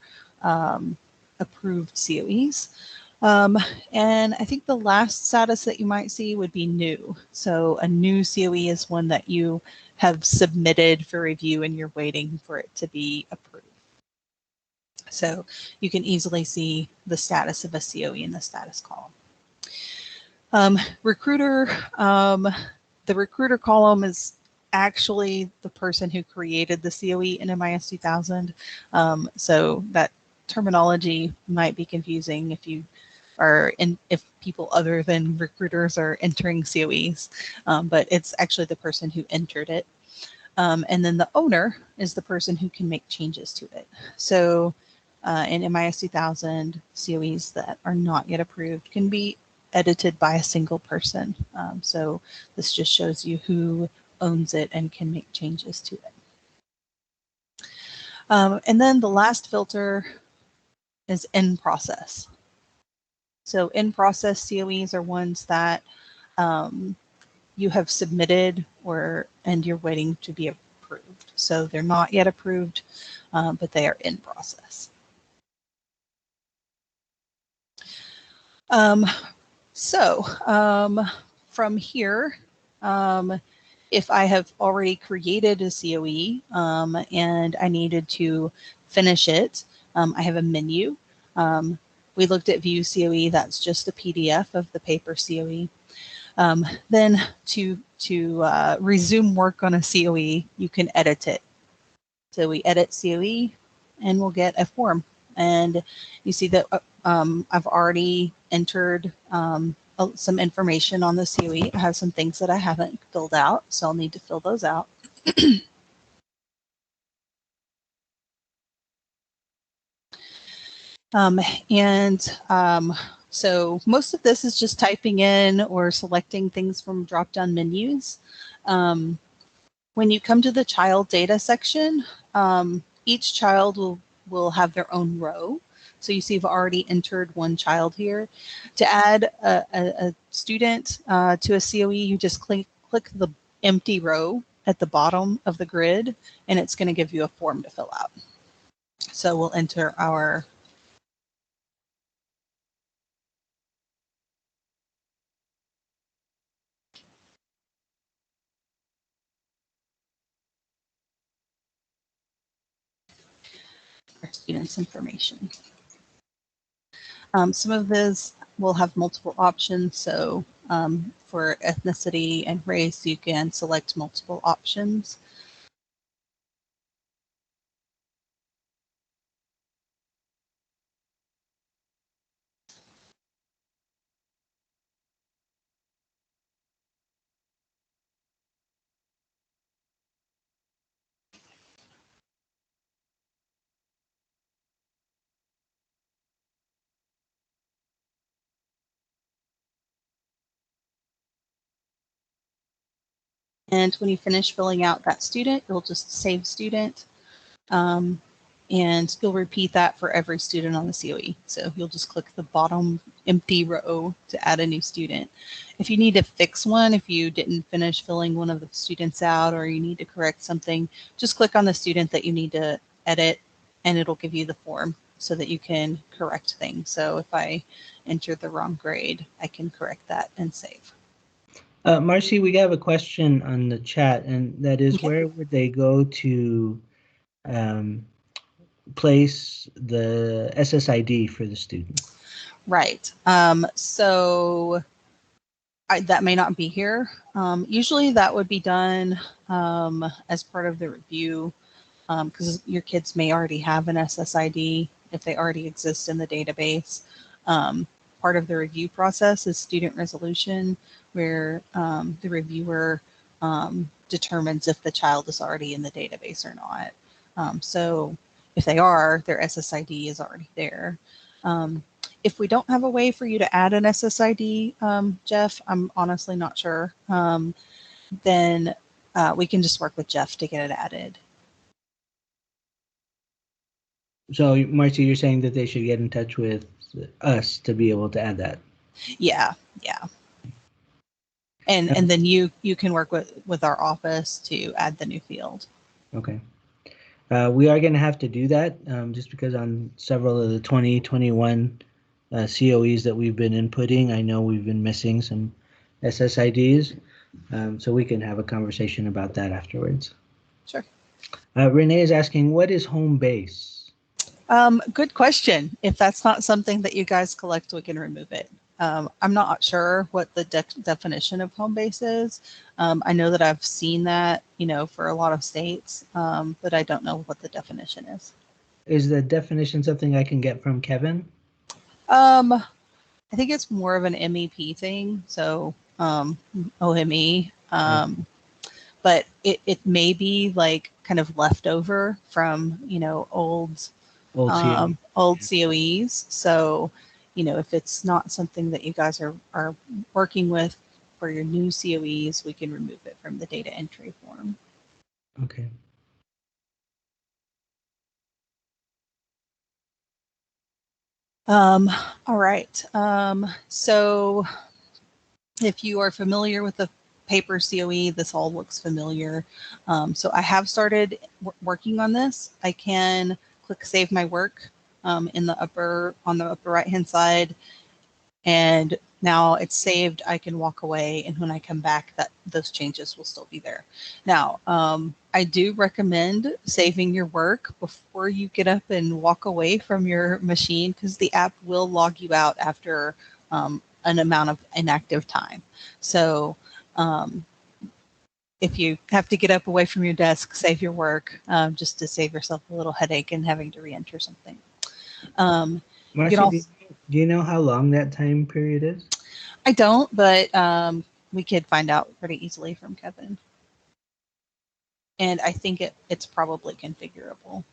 approved COEs. And I think the last status that you might see would be new. So a new COE is one that you have submitted for review and you're waiting for it to be approved. So you can easily see the status of a COE in the status column. Recruiter, the recruiter column is actually the person who created the COE in MIS 2000. So that terminology might be confusing if you if people other than recruiters are entering COEs, but it's actually the person who entered it. And then the owner is the person who can make changes to it. So in MIS 2000, COEs that are not yet approved can be edited by a single person. So this just shows you who owns it and can make changes to it. And then the last filter is in process. So in process COEs are ones that you have submitted and you're waiting to be approved. So they're not yet approved, but they are in process. From here, if I have already created a COE and I needed to finish it, I have a menu. We looked at View COE, that's just a PDF of the paper COE. Then to resume work on a COE, you can edit it. So we edit COE and we'll get a form. And you see that I've already entered some information on the COE. I have some things that I haven't filled out, so I'll need to fill those out. So most of this is just typing in or selecting things from drop-down menus. When you come to the child data section, each child will have their own row. So you see I've already entered one child here. To add a student to a COE, you just click the empty row at the bottom of the grid, and it's going to give you a form to fill out. So we'll enter our students' information. Some of this will have multiple options. So for ethnicity and race, you can select multiple options. And when you finish filling out that student, you'll just save student. And you'll repeat that for every student on the COE. So you'll just click the bottom empty row to add a new student. If you need to fix one, if you didn't finish filling one of the students out or you need to correct something, just click on the student that you need to edit and it'll give you the form so that you can correct things. So if I entered the wrong grade, I can correct that and save. Marcy, we have a question on the chat, and that is, Okay. where would they go to place the SSID for the student? Right. So that may not be here. Usually that would be done as part of the review because your kids may already have an SSID if they already exist in the database. Part of the review process is student resolution, where the reviewer determines if the child is already in the database or not. So if they are, their SSID is already there. If we don't have a way for you to add an SSID, Jeff, I'm honestly not sure, then we can just work with Jeff to get it added. So, Marcy, you're saying that they should get in touch with us to be able to add that? Yeah. And then you can work with our office to add the new field. Okay. We are going to have to do that just because on several of the 2021 COEs that we've been inputting, I know we've been missing some SSIDs. So we can have a conversation about that afterwards. Sure. Renee is asking, what is home base? Good question. If that's not something that you guys collect, we can remove it. I'm not sure what the definition of home base is. I know that I've seen that, for a lot of states, but I don't know what the definition is. Is the definition something I can get from Kevin? I think it's more of an MEP thing, so OME. But it may be like kind of leftover from old COEs. So if it's not something that you guys are working with for your new COEs, we can remove it from the data entry form. Okay. All right. So if you are familiar with the paper COE, this all looks familiar. So I have started working on this. I can click Save My Work on the upper right hand side, and now it's saved. I can walk away, and when I come back, those changes will still be there. Now, I do recommend saving your work before you get up and walk away from your machine, because the app will log you out after an amount of inactive time. So if you have to get up away from your desk, save your work, just to save yourself a little headache and having to re-enter something. Marcy, do you know how long that time period is? I don't, but we could find out pretty easily from Kevin. And I think it's probably configurable.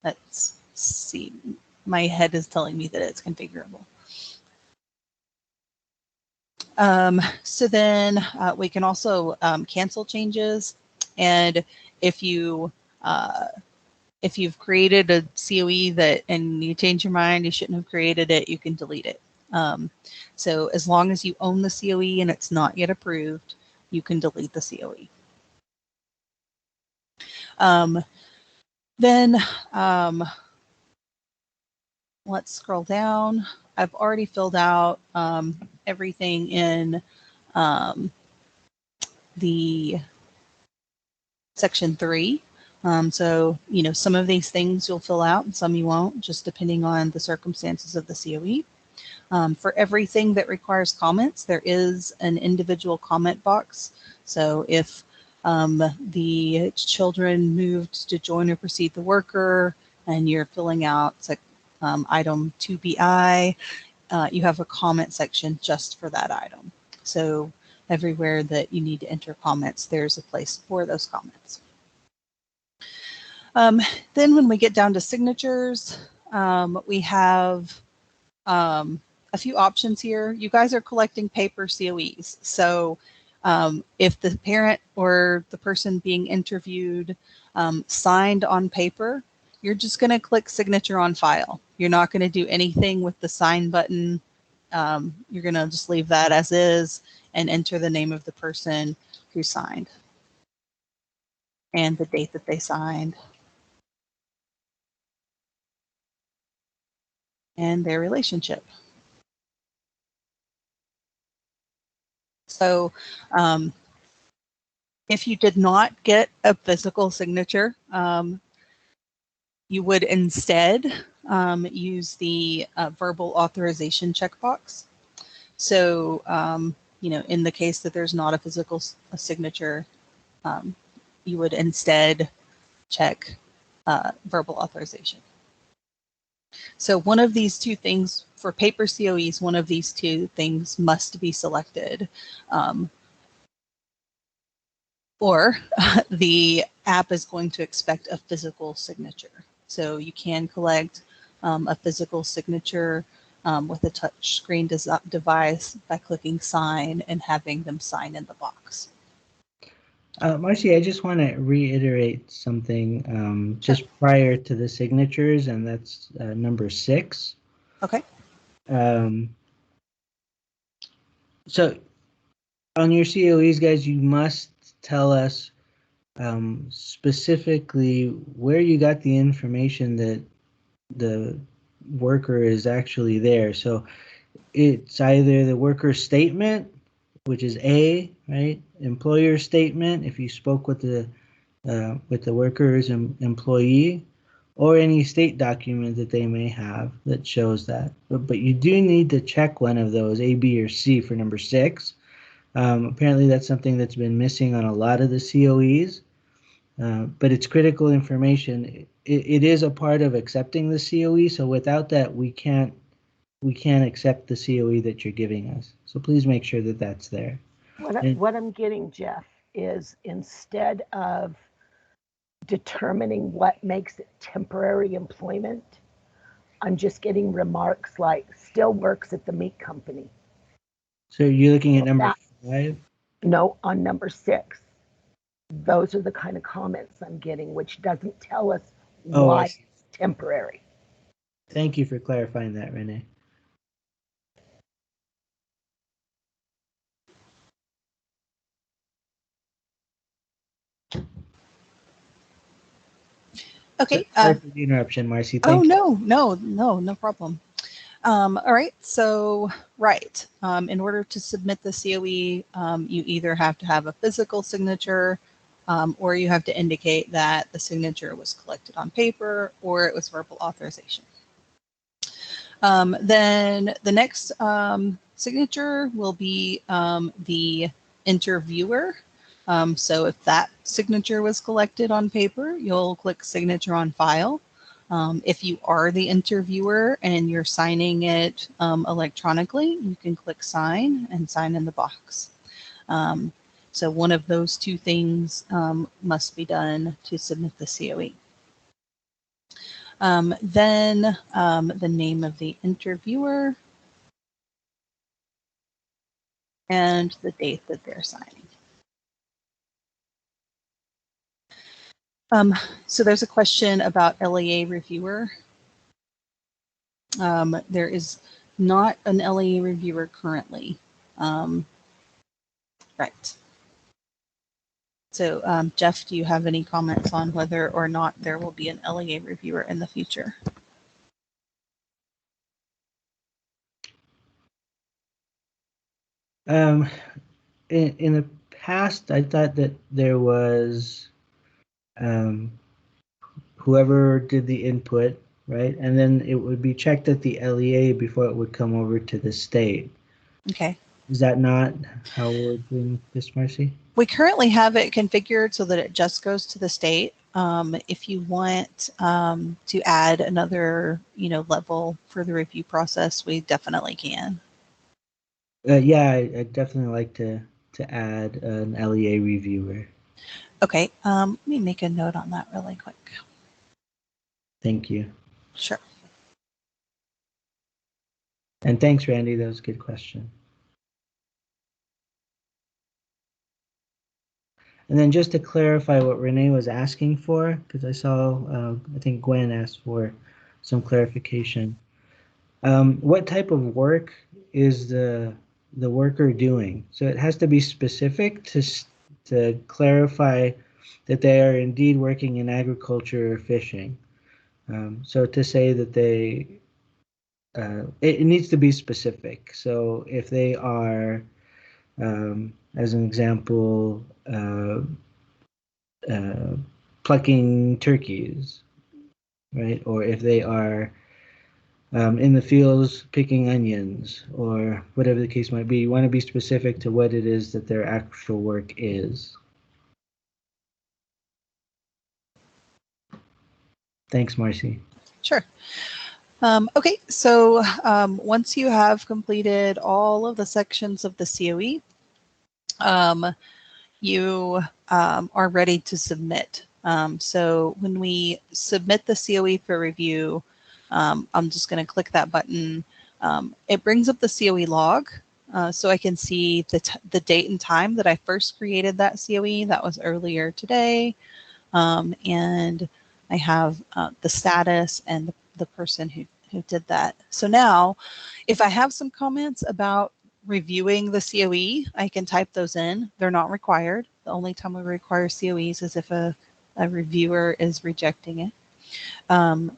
Let's see. My head is telling me that it's configurable. So then we can also cancel changes, and if you if you've created a COE that and you change your mind, you shouldn't have created it, you can delete it. So as long as you own the COE and it's not yet approved, you can delete the COE. Then let's scroll down. I've already filled out everything in the section 3. So, you know, some of these things you'll fill out and some you won't, just depending on the circumstances of the COE. For everything that requires comments, there is an individual comment box. So if the children moved to join or precede the worker and you're filling out item 2BI, you have a comment section just for that item. So everywhere that you need to enter comments, there's a place for those comments. Then when we get down to signatures, we have a few options here. You guys are collecting paper COEs. So if the parent or the person being interviewed signed on paper, you're just going to click signature on file. You're not going to do anything with the sign button. You're going to just leave that as is and enter the name of the person who signed and the date that they signed and their relationship. So if you did not get a physical signature, you would instead use the verbal authorization checkbox. So, you know, in the case that there's not a physical signature, you would instead check verbal authorization. So one of these two things, for paper COEs, one of these two things must be selected. Or the app is going to expect a physical signature. So you can collect a physical signature with a touch screen device by clicking sign and having them sign in the box. Marcy, I just want to reiterate something just prior to the signatures, and that's number 6. Okay. So on your COEs, guys, you must tell us specifically where you got the information that the worker is actually there. So it's either the worker statement, which is A, right? Employer statement, if you spoke with the worker's employee, or any state document that they may have that shows that. But you do need to check one of those, A, B, or C, for number 6. Apparently that's something that's been missing on a lot of the COEs, but it's critical information. It is a part of accepting the COE, so without that, we can't accept the COE that you're giving us. So please make sure that that's there. What I'm getting, Jeff, is instead of determining what makes it temporary employment, I'm just getting remarks like still works at the meat company. So you're looking at number 5? No, on number 6. Those are the kind of comments I'm getting, which doesn't tell us why it's temporary. Thank you for clarifying that, Renee. Okay. Sorry for the interruption, Marcy. Thank you. No problem. All right. So, right. In order to submit the COE, you either have to have a physical signature, or you have to indicate that the signature was collected on paper or it was verbal authorization. Then the next signature will be the interviewer. So if that signature was collected on paper, you'll click signature on file. If you are the interviewer and you're signing it electronically, you can click sign and sign in the box. So one of those two things must be done to submit the COE. Then the name of the interviewer. and the date that they're signing. So there's a question about LEA reviewer. There is not an LEA reviewer currently. Right. So Jeff, do you have any comments on whether or not there will be an LEA reviewer in the future? In the past, I thought that there was whoever did the input, right? And then it would be checked at the LEA before it would come over to the state. Okay. Is that not how we're doing this, Marcy? We currently have it configured so that it just goes to the state. If you want to add another, level for the review process, we definitely can. Yeah, I'd definitely like to add an LEA reviewer. Okay, let me make a note on that really quick. Thank you. Sure. And thanks, Randy. That was a good question. And then just to clarify what Renee was asking for, because I saw, I think Gwen asked for some clarification. What type of work is the worker doing? So it has to be specific to clarify that they are indeed working in agriculture or fishing. So to say that they, it needs to be specific. So if they are, as an example, plucking turkeys, right? Or if they are in the fields picking onions, or whatever the case might be, you want to be specific to what it is that their actual work is. Thanks, Marcy. Sure. Okay, so once you have completed all of the sections of the COE, you are ready to submit. So when we submit the COE for review, I'm just going to click that button. It brings up the COE log, so I can see the date and time that I first created that COE. That was earlier today. And I have the status and the person who did that. So now, if I have some comments about reviewing the COE, I can type those in. They're not required. The only time we require COEs is if a reviewer is rejecting it.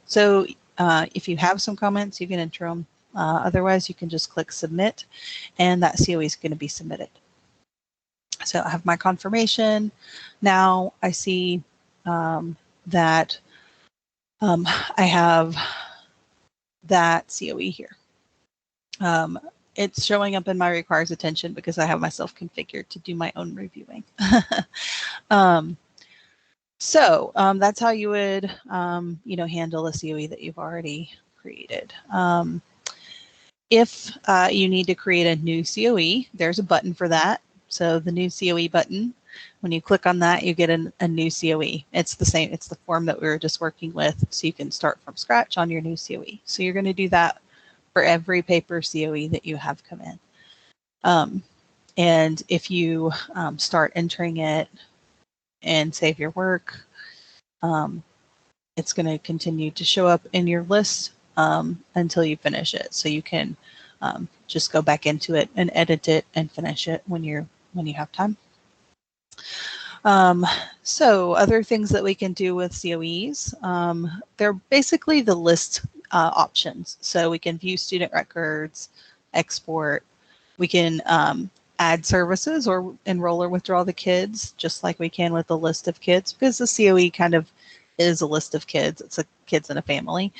So if you have some comments, you can enter them. Otherwise, you can just click submit, and that COE is going to be submitted. So I have my confirmation. Now I see that I have that COE here. It's showing up in my requires attention because I have myself configured to do my own reviewing. So that's how you would, handle a COE that you've already created. If you need to create a new COE, there's a button for that. So the new COE button, when you click on that, you get a new COE. It's the same. It's the form that we were just working with. So you can start from scratch on your new COE. So you're going to do that for every paper COE that you have come in. And if you start entering it and save your work, it's going to continue to show up in your list until you finish it. So you can just go back into it and edit it and finish it when you have time. So other things that we can do with COEs, they're basically the list options. So we can view student records, export, we can add services or enroll or withdraw the kids, just like we can with a list of kids, because the COE kind of is a list of kids. It's a kids in a family.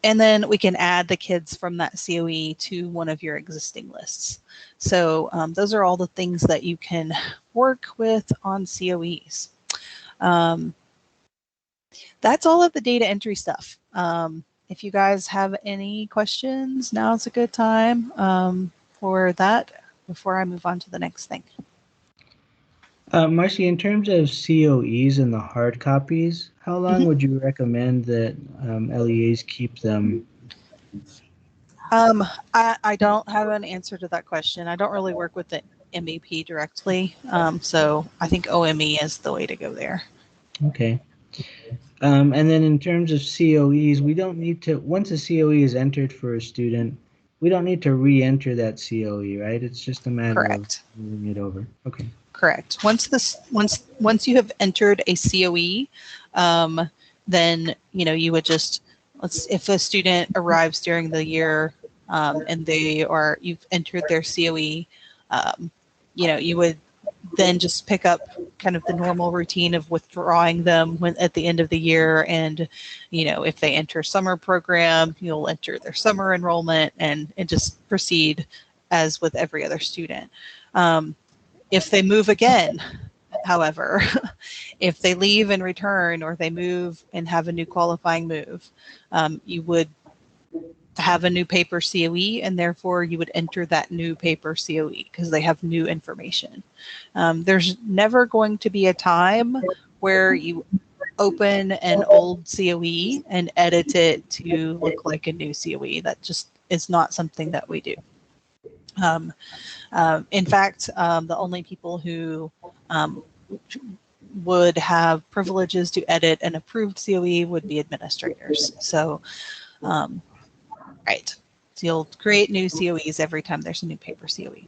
And then we can add the kids from that COE to one of your existing lists. So those are all the things that you can work with on COEs. That's all of the data entry stuff. If you guys have any questions, now's a good time for that before I move on to the next thing. Marcy, in terms of COEs and the hard copies, how long would you recommend that LEAs keep them? I don't have an answer to that question. I don't really work with the MEP directly. So I think OME is the way to go there. Okay. And then in terms of COEs, we don't need to, once a COE is entered for a student, we don't need to re-enter that COE, right? It's just a matter Correct. of moving it over. Okay. Correct. Once you have entered a COE, then you would just if a student arrives during the year and you've entered their COE, you would then just pick up kind of the normal routine of withdrawing them at the end of the year. And, if they enter summer program, you'll enter their summer enrollment and just proceed as with every other student. If they move again, however, if they leave and return, or they move and have a new qualifying move, you would have a new paper COE, and therefore you would enter that new paper COE because they have new information. There's never going to be a time where you open an old COE and edit it to look like a new COE. That just is not something that we do. In fact, the only people who would have privileges to edit an approved COE would be administrators. So, right. So you'll create new COEs every time there's a new paper COE.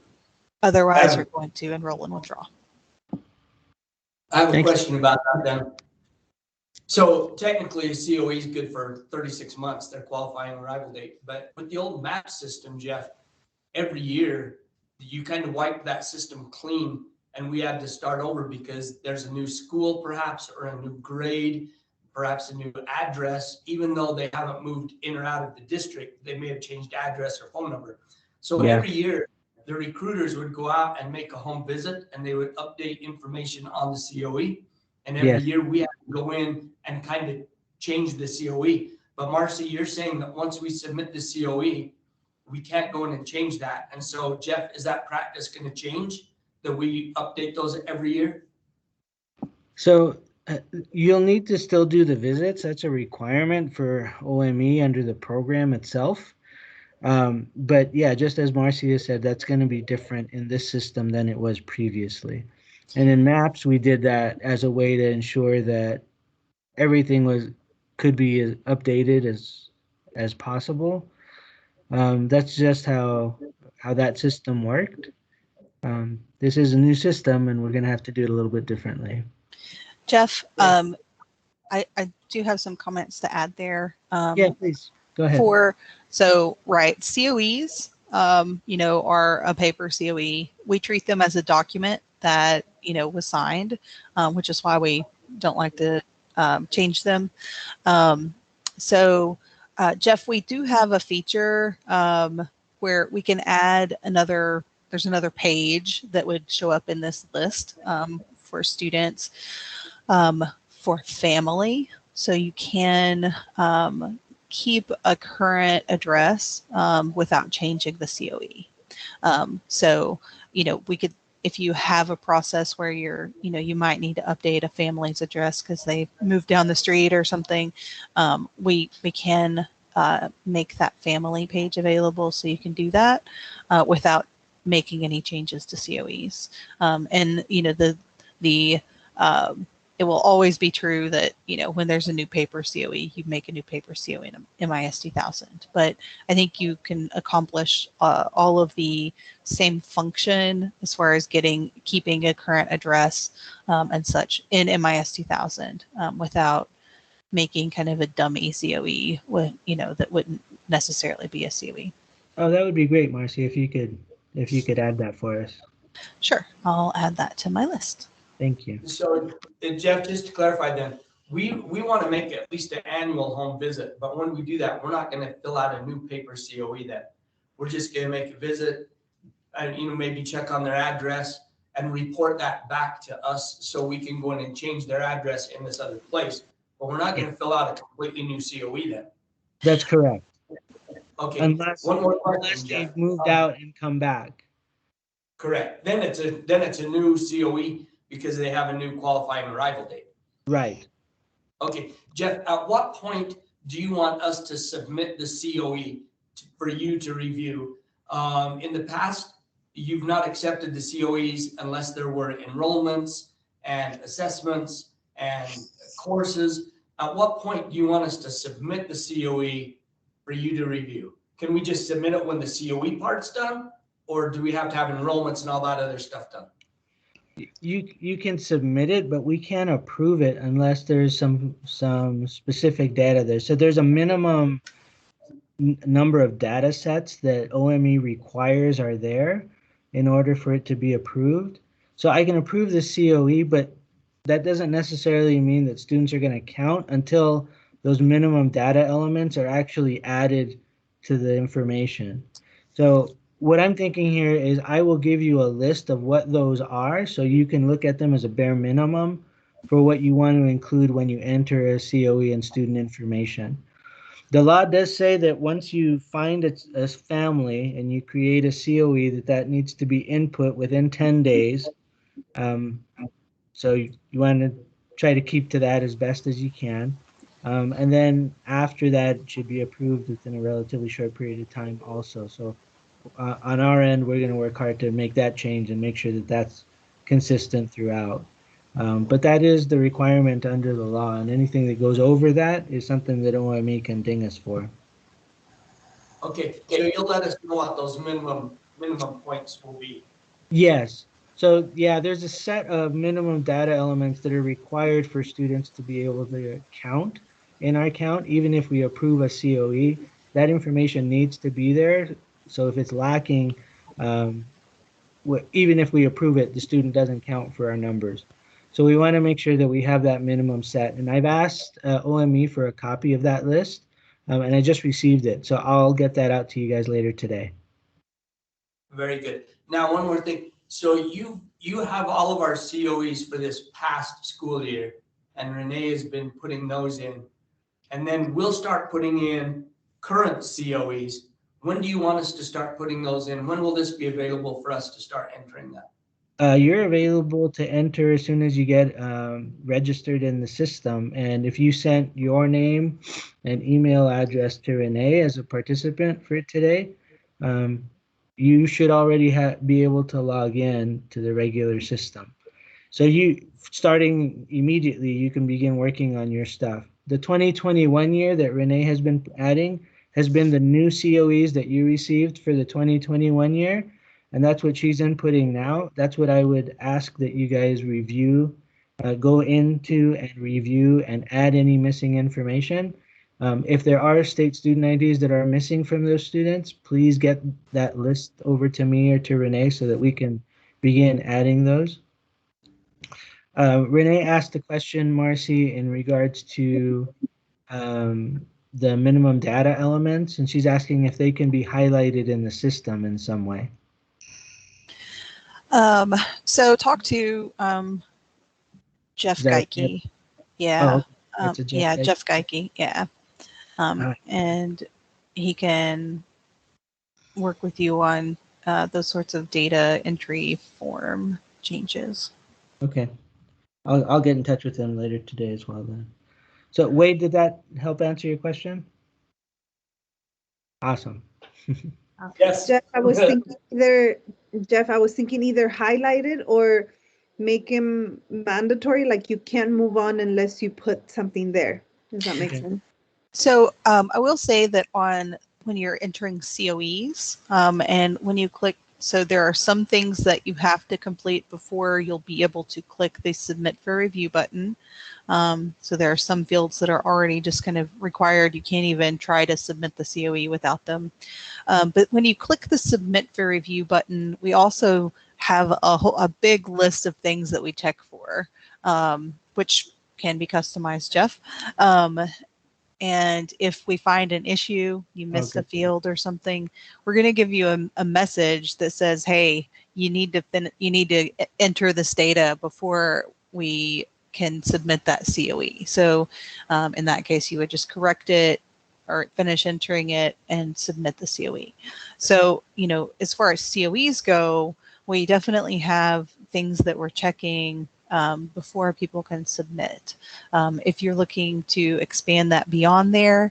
Otherwise, you're going to enroll and withdraw. I have a question about that then. So technically a COE is good for 36 months, their qualifying arrival date. But with the old MAP system, Jeff, every year you kind of wipe that system clean, and we had to start over because there's a new school perhaps, or a new grade, perhaps a new address. Even though they haven't moved in or out of the district, they may have changed address or phone number. So every year the recruiters would go out and make a home visit, and they would update information on the COE. And every year we have to go in and kind of change the COE. But Marcy, you're saying that once we submit the COE, we can't go in and change that. And so, Jeff, is that practice going to change, that we update those every year? So you'll need to still do the visits. That's a requirement for OME under the program itself. But yeah, just as Marcia said, that's going to be different in this system than it was previously. And in MAPS, we did that as a way to ensure that everything could be as updated as possible. That's just how that system worked. This is a new system, and we're going to have to do it a little bit differently. Jeff, I do have some comments to add there. Yeah, please go ahead. COEs, are a paper COE. We treat them as a document that was signed, which is why we don't like to change them. Jeff, we do have a feature where we can add there's another page that would show up in this list for students for family. So you can keep a current address without changing the COE. We could, if you have a process where you might need to update a family's address because they moved down the street or something, we can make that family page available so you can do that without making any changes to COEs. It will always be true that, when there's a new paper COE, you make a new paper COE in MISD 1000. But I think you can accomplish all of the same function as far as keeping a current address and such in MISD 1000 without making kind of a dummy COE that wouldn't necessarily be a COE. Oh, that would be great, Marcy, if you could add that for us. Sure, I'll add that to my list. Thank you. So, Jeff, just to clarify then, we want to make at least an annual home visit, but when we do that, we're not going to fill out a new paper COE then. We're just going to make a visit and, maybe check on their address and report that back to us so we can go in and change their address in this other place. But we're not going to fill out a completely new COE then. That's correct. Okay. Unless question, they've moved out and come back. Correct. Then it's a new COE because they have a new qualifying arrival date. Right. Okay, Jeff, at what point do you want us to submit the COE for you to review. In the past, you've not accepted the COEs unless there were enrollments and assessments and courses. At what point do you want us to submit the COE for you to review? Can we just submit it when the COE part's done? Or do we have to have enrollments and all that other stuff done? You can submit it, but we can't approve it unless there's some specific data there. So there's a minimum number of data sets that OME requires are there in order for it to be approved. So I can approve the COE, but that doesn't necessarily mean that students are going to count until those minimum data elements are actually added to the information. So what I'm thinking here is I will give you a list of what those are so you can look at them as a bare minimum for what you want to include when you enter a COE and student information. The law does say that once you find a family and you create a COE, that needs to be input within 10 days. So you want to try to keep to that as best as you can. And then after that, it should be approved within a relatively short period of time also. So on our end, we're going to work hard to make that change and make sure that that's consistent throughout. But that is the requirement under the law, and anything that goes over that is something that OME can ding us for. Okay, so you'll let us know what those minimum points will be. Yes. So yeah, there's a set of minimum data elements that are required for students to be able to count in our count. Even if we approve a COE, that information needs to be there. So if it's lacking, even if we approve it, the student doesn't count for our numbers. So we want to make sure that we have that minimum set. And I've asked OME for a copy of that list, and I just received it. So I'll get that out to you guys later today. Very good. Now, one more thing. So you have all of our COEs for this past school year, and Renee has been putting those in. And then we'll start putting in current COEs. When do you want us to start putting those in? When will this be available for us to start entering that? You're available to enter as soon as you get registered in the system. And if you sent your name and email address to Renee as a participant for today, you should already be able to log in to the regular system. So starting immediately, you can begin working on your stuff. The 2021 year that Renee has been adding has been the new COEs that you received for the 2021 year. And that's what she's inputting now. That's what I would ask that you guys review, go into and review and add any missing information. If there are state student IDs that are missing from those students, please get that list over to me or to Renee so that we can begin adding those. Renee asked a question, Marcy, in regards to the minimum data elements, and she's asking if they can be highlighted in the system in some way. So talk to Jeff Geike. Yeah. Oh, Jeff Geike. Yeah. And he can work with you on those sorts of data entry form changes. Okay. I'll get in touch with him later today as well then. So Wade, did that help answer your question? Awesome. Yes. Jeff, I was thinking either highlighted or make him mandatory, like you can't move on unless you put something there. Does that make sense? So I will say that when you're entering COEs and when you click, so there are some things that you have to complete before you'll be able to click the submit for review button. So there are some fields that are already just kind of required. You can't even try to submit the COE without them. But when you click the submit for review button, we also have a big list of things that we check for, which can be customized, Jeff. And if we find an issue, you missed a field or something, we're going to give you a message that says, hey, you need to enter this data before we can submit that COE. So in that case, you would just correct it or finish entering it and submit the COE. So, as far as COEs go, we definitely have things that we're checking before people can submit. If you're looking to expand that beyond there,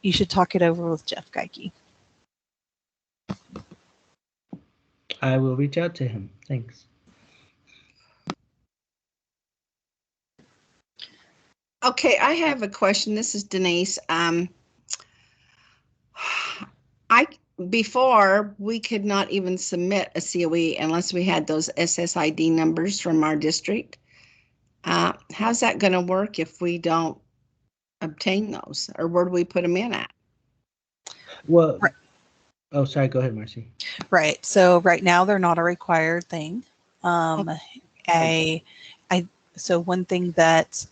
you should talk it over with Jeff Geike. I will reach out to him. Thanks. Okay, I have a question. This is Denise. Before we could not even submit a COE unless we had those SSID numbers from our district. How's that going to work if we don't obtain those, or where do we put them in at? Well, Right. Oh, sorry. Go ahead, Marcy. Right. So right now they're not a required thing. So one thing that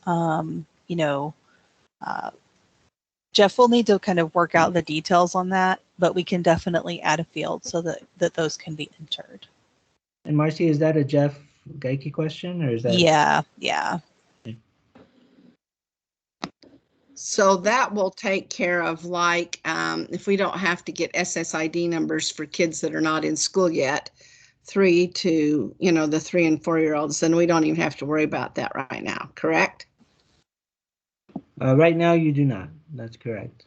Jeff will need to kind of work out the details on that, but we can definitely add a field so that those can be entered. And Marcy, is that a Jeff Geike question, or is that? Yeah. So that will take care of, like, if we don't have to get SSID numbers for kids that are not in school yet, the 3 and 4-year-olds, then we don't even have to worry about that right now, correct? Right now, you do not. That's correct.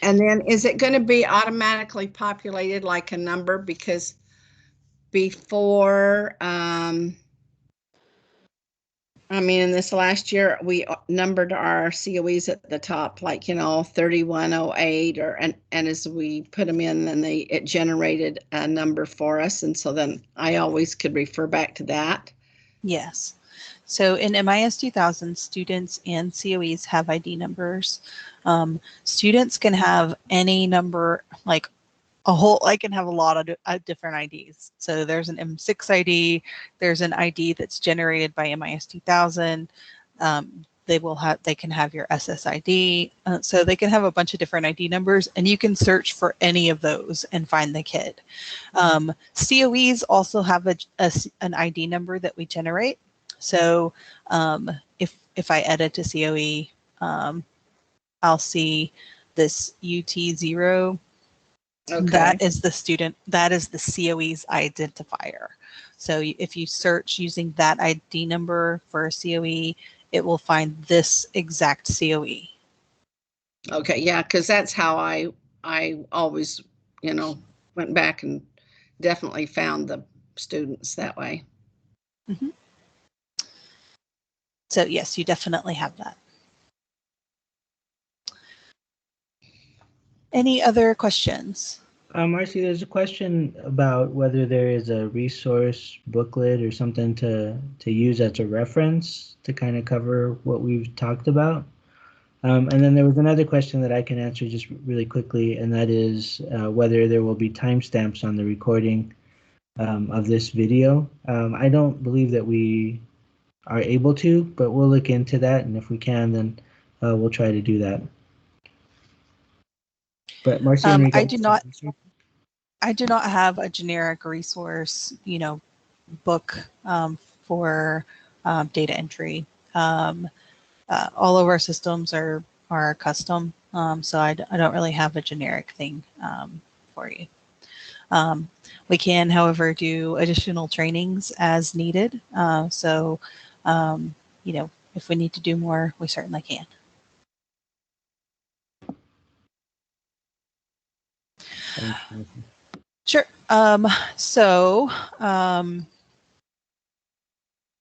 And then is it going to be automatically populated like a number? Because before, in this last year, we numbered our COEs at the top, like, 3108, and as we put them in, then it generated a number for us. And so then I always could refer back to that. Yes. So in MIS 2000, students and COEs have ID numbers. Students can have any number, like I can have a lot of different IDs. So there's an M6 ID, there's an ID that's generated by MIS 2000. They can have your SSID. So they can have a bunch of different ID numbers, and you can search for any of those and find the kid. COEs also have an ID number that we generate. So if I edit a COE, I'll see this UT0. Okay. That is the COE's identifier. So if you search using that ID number for a COE, it will find this exact COE. Okay, yeah, because that's how I always, went back and definitely found the students that way. Mm-hmm. So yes, you definitely have that. Any other questions? Marcy, there's a question about whether there is a resource booklet or something to use as a reference to kind of cover what we've talked about. And then there was another question that I can answer just really quickly, and that is whether there will be timestamps on the recording of this video. I don't believe that we are able to, but we'll look into that, and if we can, then we'll try to do that. But Marcy, I do not have a generic resource, book for data entry. All of our systems are custom, so I don't really have a generic thing for you. We can, however, do additional trainings as needed. So, if we need to do more, we certainly can. Thanks, Marcy. Sure.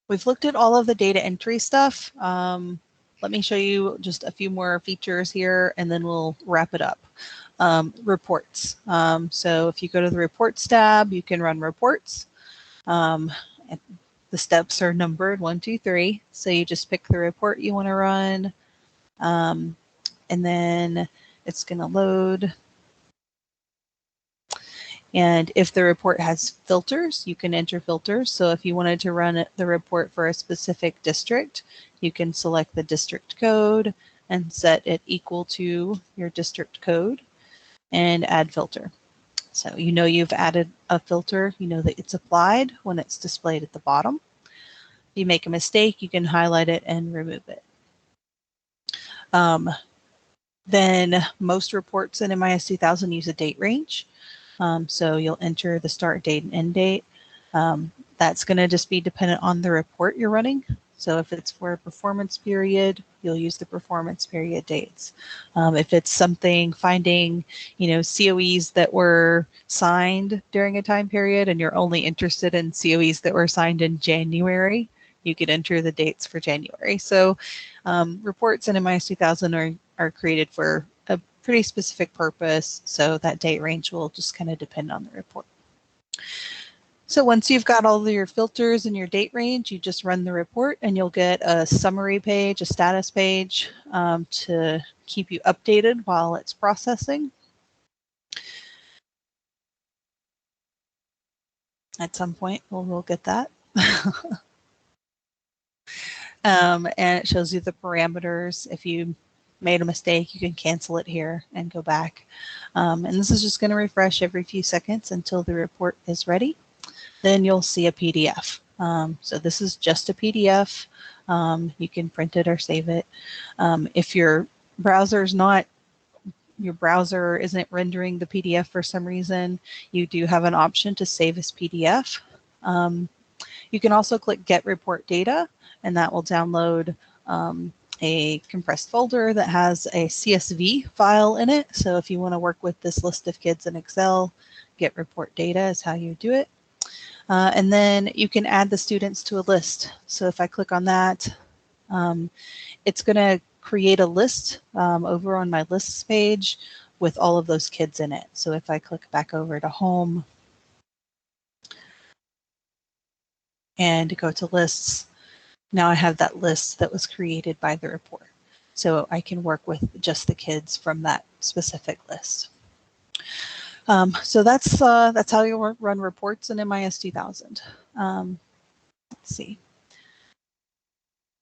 We've looked at all of the data entry stuff. Let me show you just a few more features here, and then we'll wrap it up. Reports. So if you go to the Reports tab, you can run reports. The steps are numbered 1, 2, 3. So you just pick the report you want to run, and then it's going to load. And if the report has filters, you can enter filters. So if you wanted to run the report for a specific district, you can select the district code and set it equal to your district code and add filter. So you've added a filter, that it's applied when it's displayed at the bottom. If you make a mistake, you can highlight it and remove it. Then most reports in MIS 2000 use a date range. So you'll enter the start date and end date. That's going to just be dependent on the report you're running. So if it's for a performance period, you'll use the performance period dates. If it's something finding, COEs that were signed during a time period and you're only interested in COEs that were signed in January, you could enter the dates for January. So reports in MIS 2000 are created for a pretty specific purpose. So that date range will just kind of depend on the report. So once you've got all of your filters and your date range, you just run the report and you'll get a summary page, a status page to keep you updated while it's processing. At some point, we'll get that. And it shows you the parameters. If you made a mistake, you can cancel it here and go back. And this is just going to refresh every few seconds until the report is ready. Then you'll see a PDF. So this is just a PDF. You can print it or save it. If your browser isn't rendering the PDF for some reason, you do have an option to save as PDF. You can also click Get Report Data, and that will download a compressed folder that has a CSV file in it. So if you want to work with this list of kids in Excel, Get Report Data is how you do it. And then you can add the students to a list. So if I click on that, it's going to create a list over on my lists page with all of those kids in it. So if I click back over to home and go to lists, now I have that list that was created by the report. So I can work with just the kids from that specific list. So that's how you run reports in MIS 2000. Let's see.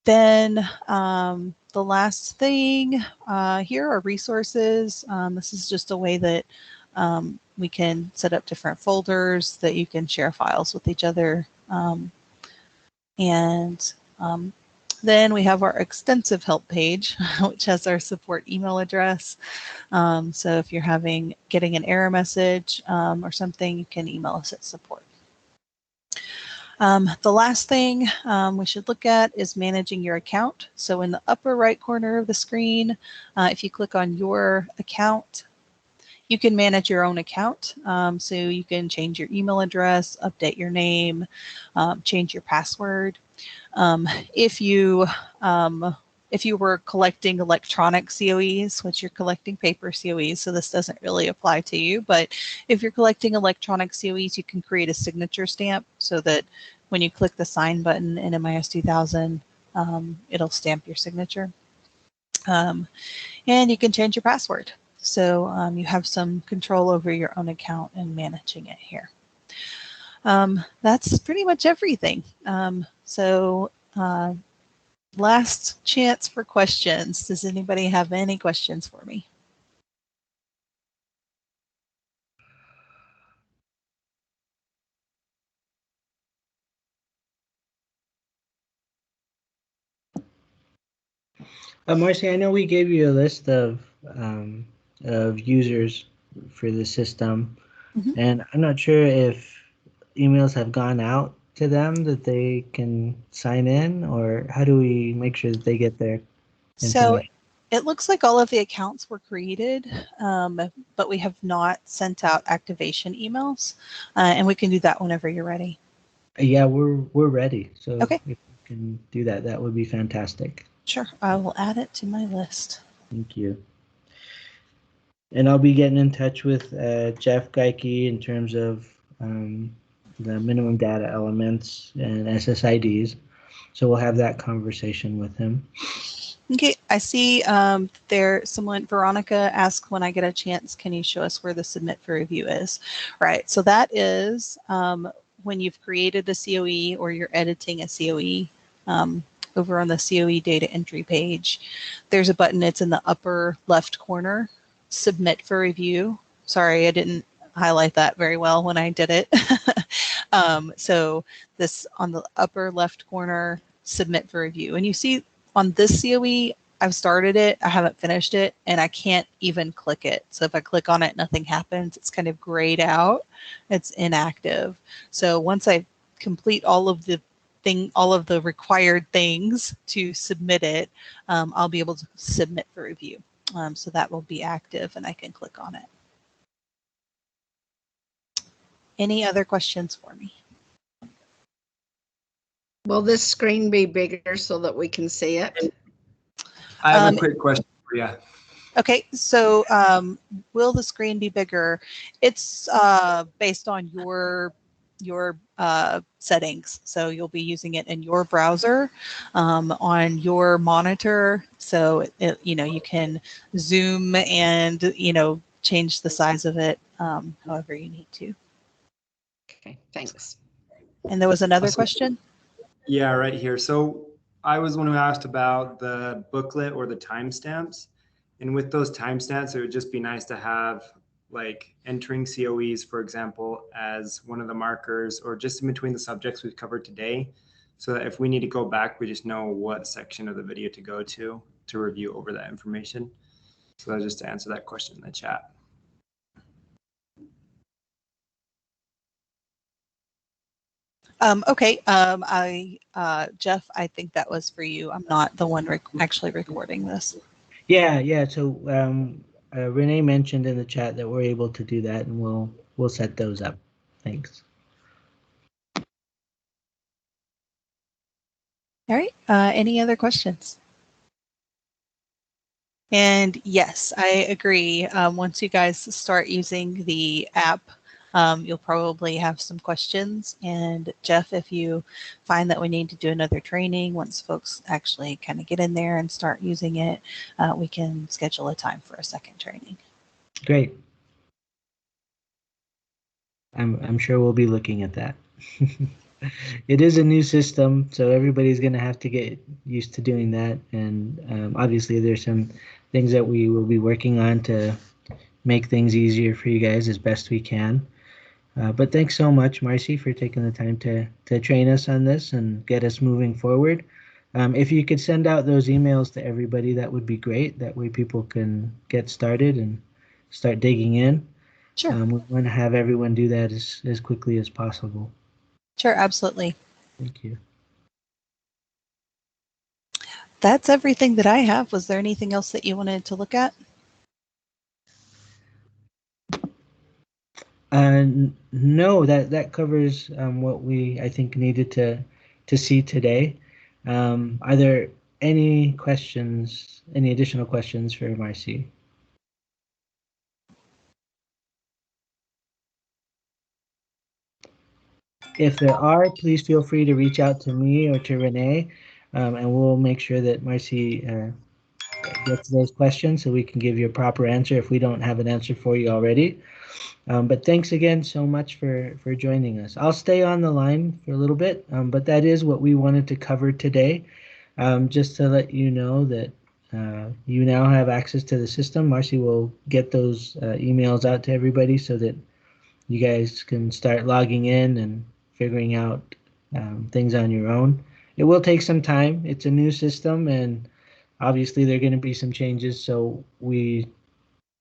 Then the last thing here are resources. This is just a way that we can set up different folders that you can share files with each other. Then we have our extensive help page, which has our support email address. So if you're getting an error message or something, you can email us at support. The last thing we should look at is managing your account. So in the upper right corner of the screen, if you click on your account, you can manage your own account. So you can change your email address, update your name, change your password. If you were collecting electronic COEs, which you're collecting paper COEs, so this doesn't really apply to you, but if you're collecting electronic COEs, you can create a signature stamp so that when you click the sign button in MIS 2000, it'll stamp your signature. And you can change your password. So you have some control over your own account and managing it here. That's pretty much everything. Last chance for questions. Does anybody have any questions for me? Marcy, I know we gave you a list of users for the system, and I'm not sure if emails have gone out to them that they can sign in, or how do we make sure that they get their information? So it looks like all of the accounts were created, but we have not sent out activation emails, and we can do that whenever you're ready. Yeah, we're ready. So okay. If you can do that, that would be fantastic. Sure, I will add it to my list. Thank you. And I'll be getting in touch with Jeff Geike in terms of the minimum data elements and SSIDs. So we'll have that conversation with him. Okay, I see Veronica asked, when I get a chance, can you show us where the submit for review is? Right, so that is when you've created a COE or you're editing a COE. Over on the COE data entry page, there's a button. It's in the upper left corner, submit for review. Sorry, I didn't highlight that very well when I did it. So this on the upper left corner, submit for review. And you see on this COE, I've started it, I haven't finished it, and I can't even click it. So if I click on it, nothing happens. It's kind of grayed out. It's inactive. So once I complete all of the all of the required things to submit it, I'll be able to submit for review. So that will be active and I can click on it. Any other questions for me? Will this screen be bigger so that we can see it? I have a quick question for you. Okay, so will the screen be bigger? It's based on your settings. So you'll be using it in your browser, on your monitor. So you can zoom and change the size of it however you need to. Okay, thanks. And there was another question? Yeah, right here. So I was one who asked about the booklet or the timestamps. And with those timestamps, it would just be nice to have like entering COEs, for example, as one of the markers, or just in between the subjects we've covered today, so that if we need to go back, we just know what section of the video to go to review over that information. So that's just to answer that question in the chat. Okay, Jeff, I think that was for you. I'm not the one actually recording this. Yeah. So Renee mentioned in the chat that we're able to do that, and we'll set those up. Thanks. All right. Any other questions? And yes, I agree. Once you guys start using the app, you'll probably have some questions. And Jeff, if you find that we need to do another training, once folks actually kind of get in there and start using it, we can schedule a time for a second training. Great. I'm sure we'll be looking at that. It is a new system, so everybody's going to have to get used to doing that. And obviously, there's some things that we will be working on to make things easier for you guys as best we can. But thanks so much, Marcy, for taking the time to train us on this and get us moving forward. If you could send out those emails to everybody, that would be great. That way people can get started and start digging in. Sure. We want to have everyone do that as quickly as possible. Sure, absolutely. Thank you. That's everything that I have. Was there anything else that you wanted to look at? No, that covers what I think needed to see today. Are there any questions, any additional questions for Marcy? If there are, please feel free to reach out to me or to Renee, and we'll make sure that Marcy gets those questions so we can give you a proper answer if we don't have an answer for you already. But thanks again so much for joining us. I'll stay on the line for a little bit, but that is what we wanted to cover today. Just to let you know that you now have access to the system. Marcy will get those emails out to everybody so that you guys can start logging in and figuring out things on your own. It will take some time. It's a new system, and obviously there are going to be some changes, so we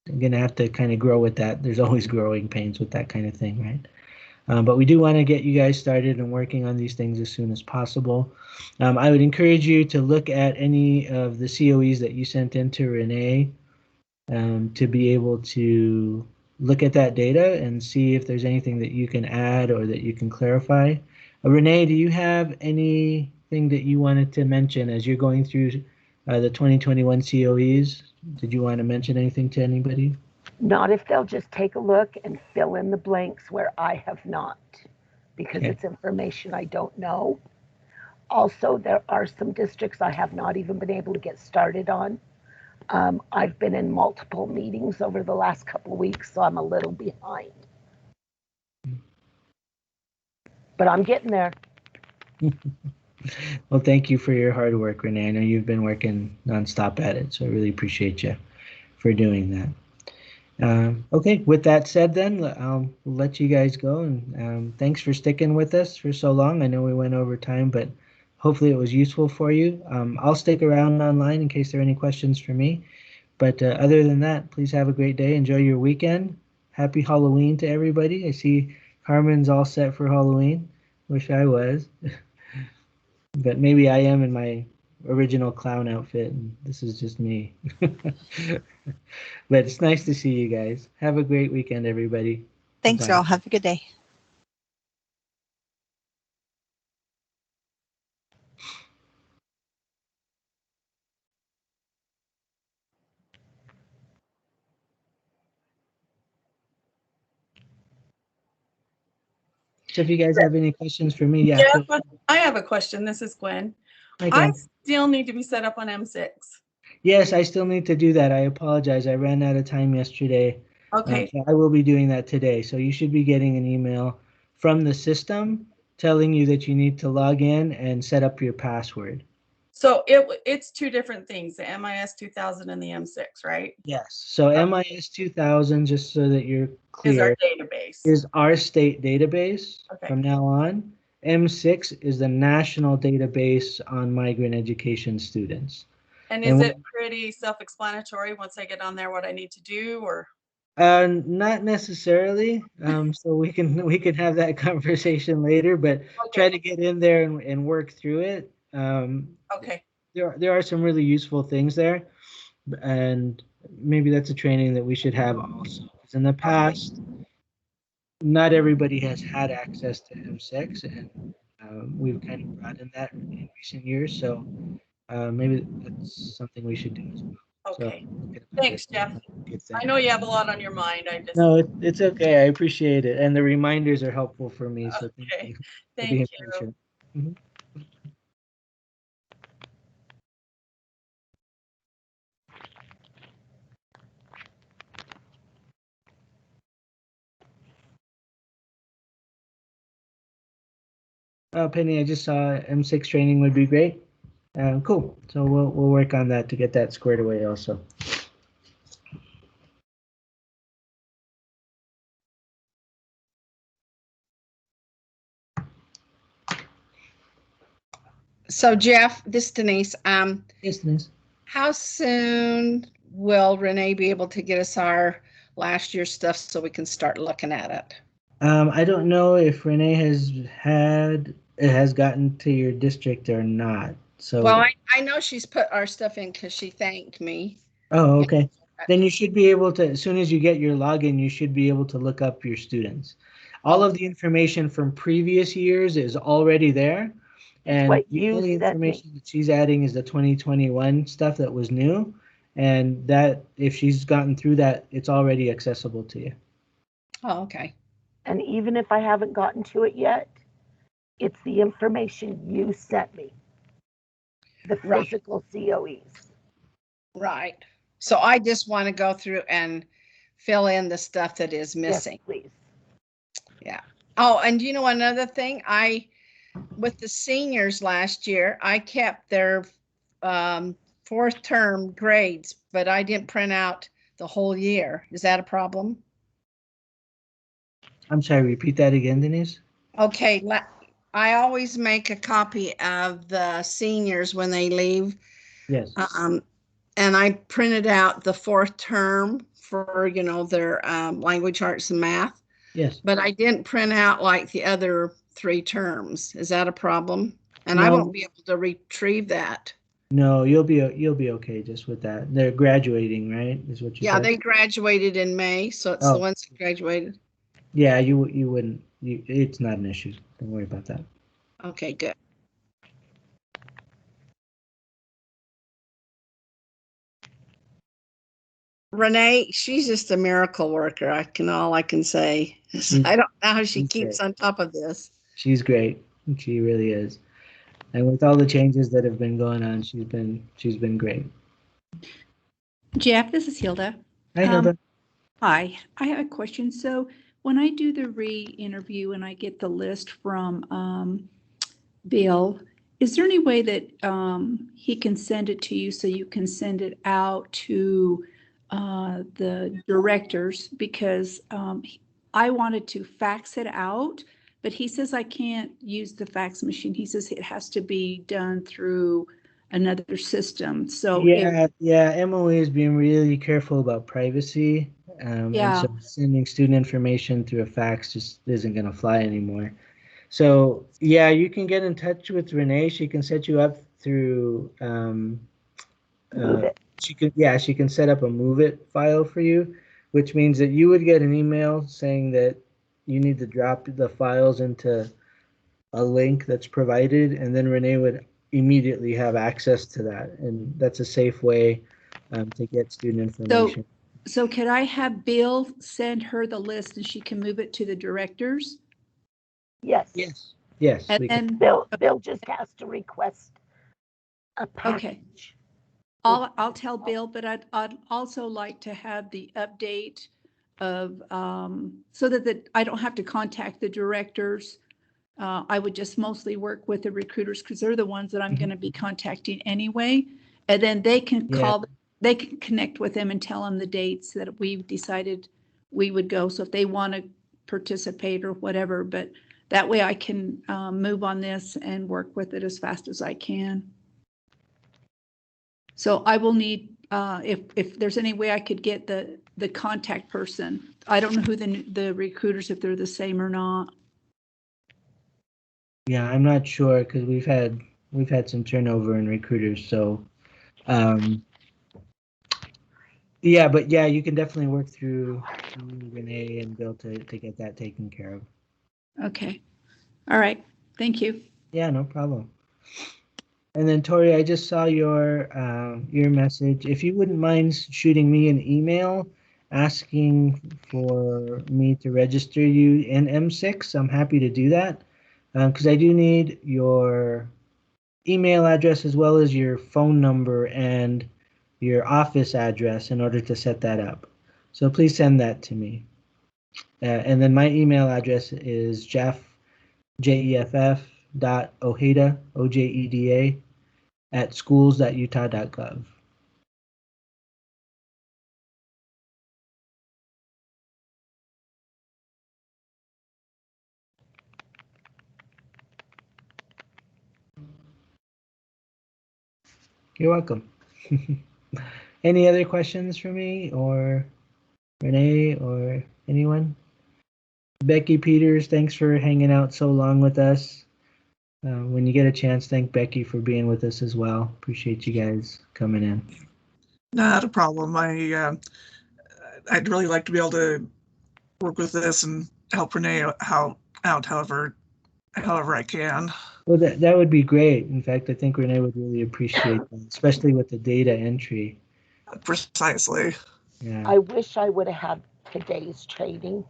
are going to have to kind of grow with that. There's always growing pains with that kind of thing, right? But we do want to get you guys started and working on these things as soon as possible. I would encourage you to look at any of the COEs that you sent in to Renee to be able to look at that data and see if there's anything that you can add or that you can clarify. Renee, do you have anything that you wanted to mention as you're going through the 2021 COEs? Did you want to mention anything to anybody? Not if they'll just take a look and fill in the blanks where I have not, because it's information I don't know. Also, there are some districts I have not even been able to get started on. I've been in multiple meetings over the last couple of weeks, so I'm a little behind. But I'm getting there. Well, thank you for your hard work, Renee. I know you've been working nonstop at it, so I really appreciate you for doing that. Okay, with that said then, I'll let you guys go, and thanks for sticking with us for so long. I know we went over time, but hopefully it was useful for you. I'll stick around online in case there are any questions for me. But other than that, please have a great day. Enjoy your weekend. Happy Halloween to everybody. I see Carmen's all set for Halloween. Wish I was. but maybe I am in my original clown outfit, and this is just me. But it's nice to see you guys. Have a great weekend, everybody. Thanks, Bye. all. Have a good day. So if you guys have any questions for me, yeah. Yeah, feel- but I have a question. This is Gwen. Hi, I Gwen. still need to be set up on M6. Yes, I still need to do that. I apologize. I ran out of time yesterday. Okay, So I will be doing that today. So you should be getting an email from the system telling you that you need to log in and set up your password. so it's two different things, the MIS 2000 and the M6, right? Yes. So MIS 2000, just so that you're Is our clear, database. is our state database Okay. from now on. M6 is the national database on migrant education students. And and is when- it pretty self-explanatory once I get on there what I need to do, or? Not necessarily. So we can have that conversation later, but try to get in there and work through it. Okay, There are some really useful things there, and maybe that's a training that we should have also. 'Cause in the past, not everybody has had access to M6, and we've kind of broadened that in recent years. So maybe that's something we should do as well. okay. So, Thanks, Jeff. good thing. I know you have a lot on your mind. I just, No, it's okay. I appreciate it, and the reminders are helpful for me. So thank okay. you for Thank being you. patient. Mhm. Penny, I just saw M6 training would be great. Cool. So we'll work on that to get that squared away also. So Jeff, this is Denise. Yes, Denise. How soon will Renee be able to get us our last year's stuff so we can start looking at it? I don't know if Renee has gotten to your district or not. So. Well, I know she's put our stuff in because she thanked me. Oh, okay. Then you should be able to, as soon as you get your login, you should be able to look up your students. All of the information from previous years is already there. And what the you only sent me. information that she's adding is the 2021 stuff that was new. And that, if she's gotten through that, it's already accessible to you. Oh, okay. And even if I haven't gotten to it yet, it's the information you sent me. The Right. physical COEs. Right. So I just want to go through and fill in the stuff that is missing. Yes, please. Yeah. Oh, and you know another thing, with the seniors last year, I kept their fourth term grades, but I didn't print out the whole year. Is that a problem? I'm sorry, repeat that again, Denise. Okay, I always make a copy of the seniors when they leave. Yes. And I printed out the fourth term for, their language arts and math. Yes. But I didn't print out like the other 3 terms. Is that a problem? And I No. won't be able to retrieve that. No, you'll be okay just with that. They're graduating, right? Is what you Yeah, said? they graduated in May, so it's Oh. the ones that graduated. Yeah, you wouldn't. It's not an issue. Don't worry about that. Okay, good. Renee, she's just a miracle worker. All I can say is I don't know how she She's keeps great. on top of this. She's great. She really is. And with all the changes that have been going on, she's been great. Jeff, this is Hilda. Hi, Hilda. Hi, I have a question. So when I do the re-interview and I get the list from Bill, is there any way that he can send it to you so you can send it out to the directors? Because I wanted to fax it out, but he says I can't use the fax machine. He says it has to be done through another system. So Yeah. MOE is being really careful about privacy. And Yeah. so sending student information through a fax just isn't going to fly anymore. So yeah, you can get in touch with Renee. She can set you up through, Move it. she can set up a Move It file for you, which means that you would get an email saying that you need to drop the files into a link that's provided, and then Renee would immediately have access to that. And that's a safe way to get student information. So could I have Bill send her the list and she can move it to the directors? Yes. Yes. Yes. And we can. then, Bill just has to request a package. I'll tell Bill, but I'd also like to have the update of, so that I don't have to contact the directors. I would just mostly work with the recruiters because they're the ones that I'm going to be contacting anyway. And then they can call, they can connect with them and tell them the dates that we've decided we would go. So if they want to participate or whatever, but that way I can move on this and work with it as fast as I can. So I will need, if there's any way I could get the contact person. I don't know who the recruiters, if they're the same or not. Yeah, I'm not sure because we've had some turnover in recruiters. So, yeah, but yeah, you can definitely work through Renee and Bill to get that taken care of. Okay. All right. Thank you. Yeah, no problem. And then Tori, I just saw your message. If you wouldn't mind shooting me an email asking for me to register you in M6, I'm happy to do that. Because I do need your email address as well as your phone number and your office address in order to set that up. So please send that to me. And then my email address is jeff.ojeda, O-J-E-D-A, at schools.utah.gov. You're welcome. Any other questions for me or Renee or anyone? Becky Peters, thanks for hanging out so long with us. When you get a chance, thank Becky for being with us as well. Appreciate you guys coming in. Not a problem. I'd really like to be able to work with this and help Renee out however I can. Well, that would be great. In fact, I think Renee would really appreciate that, especially with the data entry. Precisely. Yeah. I wish I would have had today's training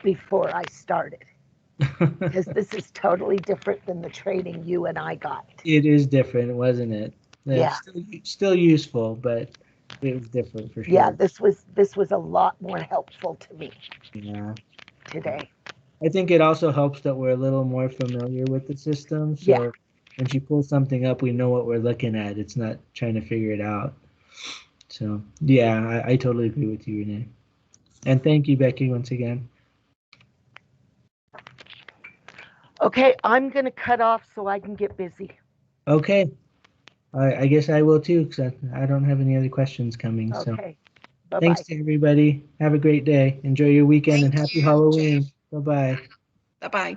before I started, because this is totally different than the training you and I got. It is different, wasn't it? Yeah. Still useful, but it was different for sure. Yeah, this was a lot more helpful to me. Yeah. Today. I think it also helps that we're a little more familiar with the system. So when she pulls something up, we know what we're looking at. It's not trying to figure it out. So yeah, I totally agree with you, Renee. And thank you, Becky, once again. Okay, I'm going to cut off so I can get busy. Okay. I guess I will too, because I don't have any other questions coming. Okay. So Bye-bye. thanks to everybody. Have a great day. Enjoy your weekend and happy Halloween. Bye-bye. Bye-bye.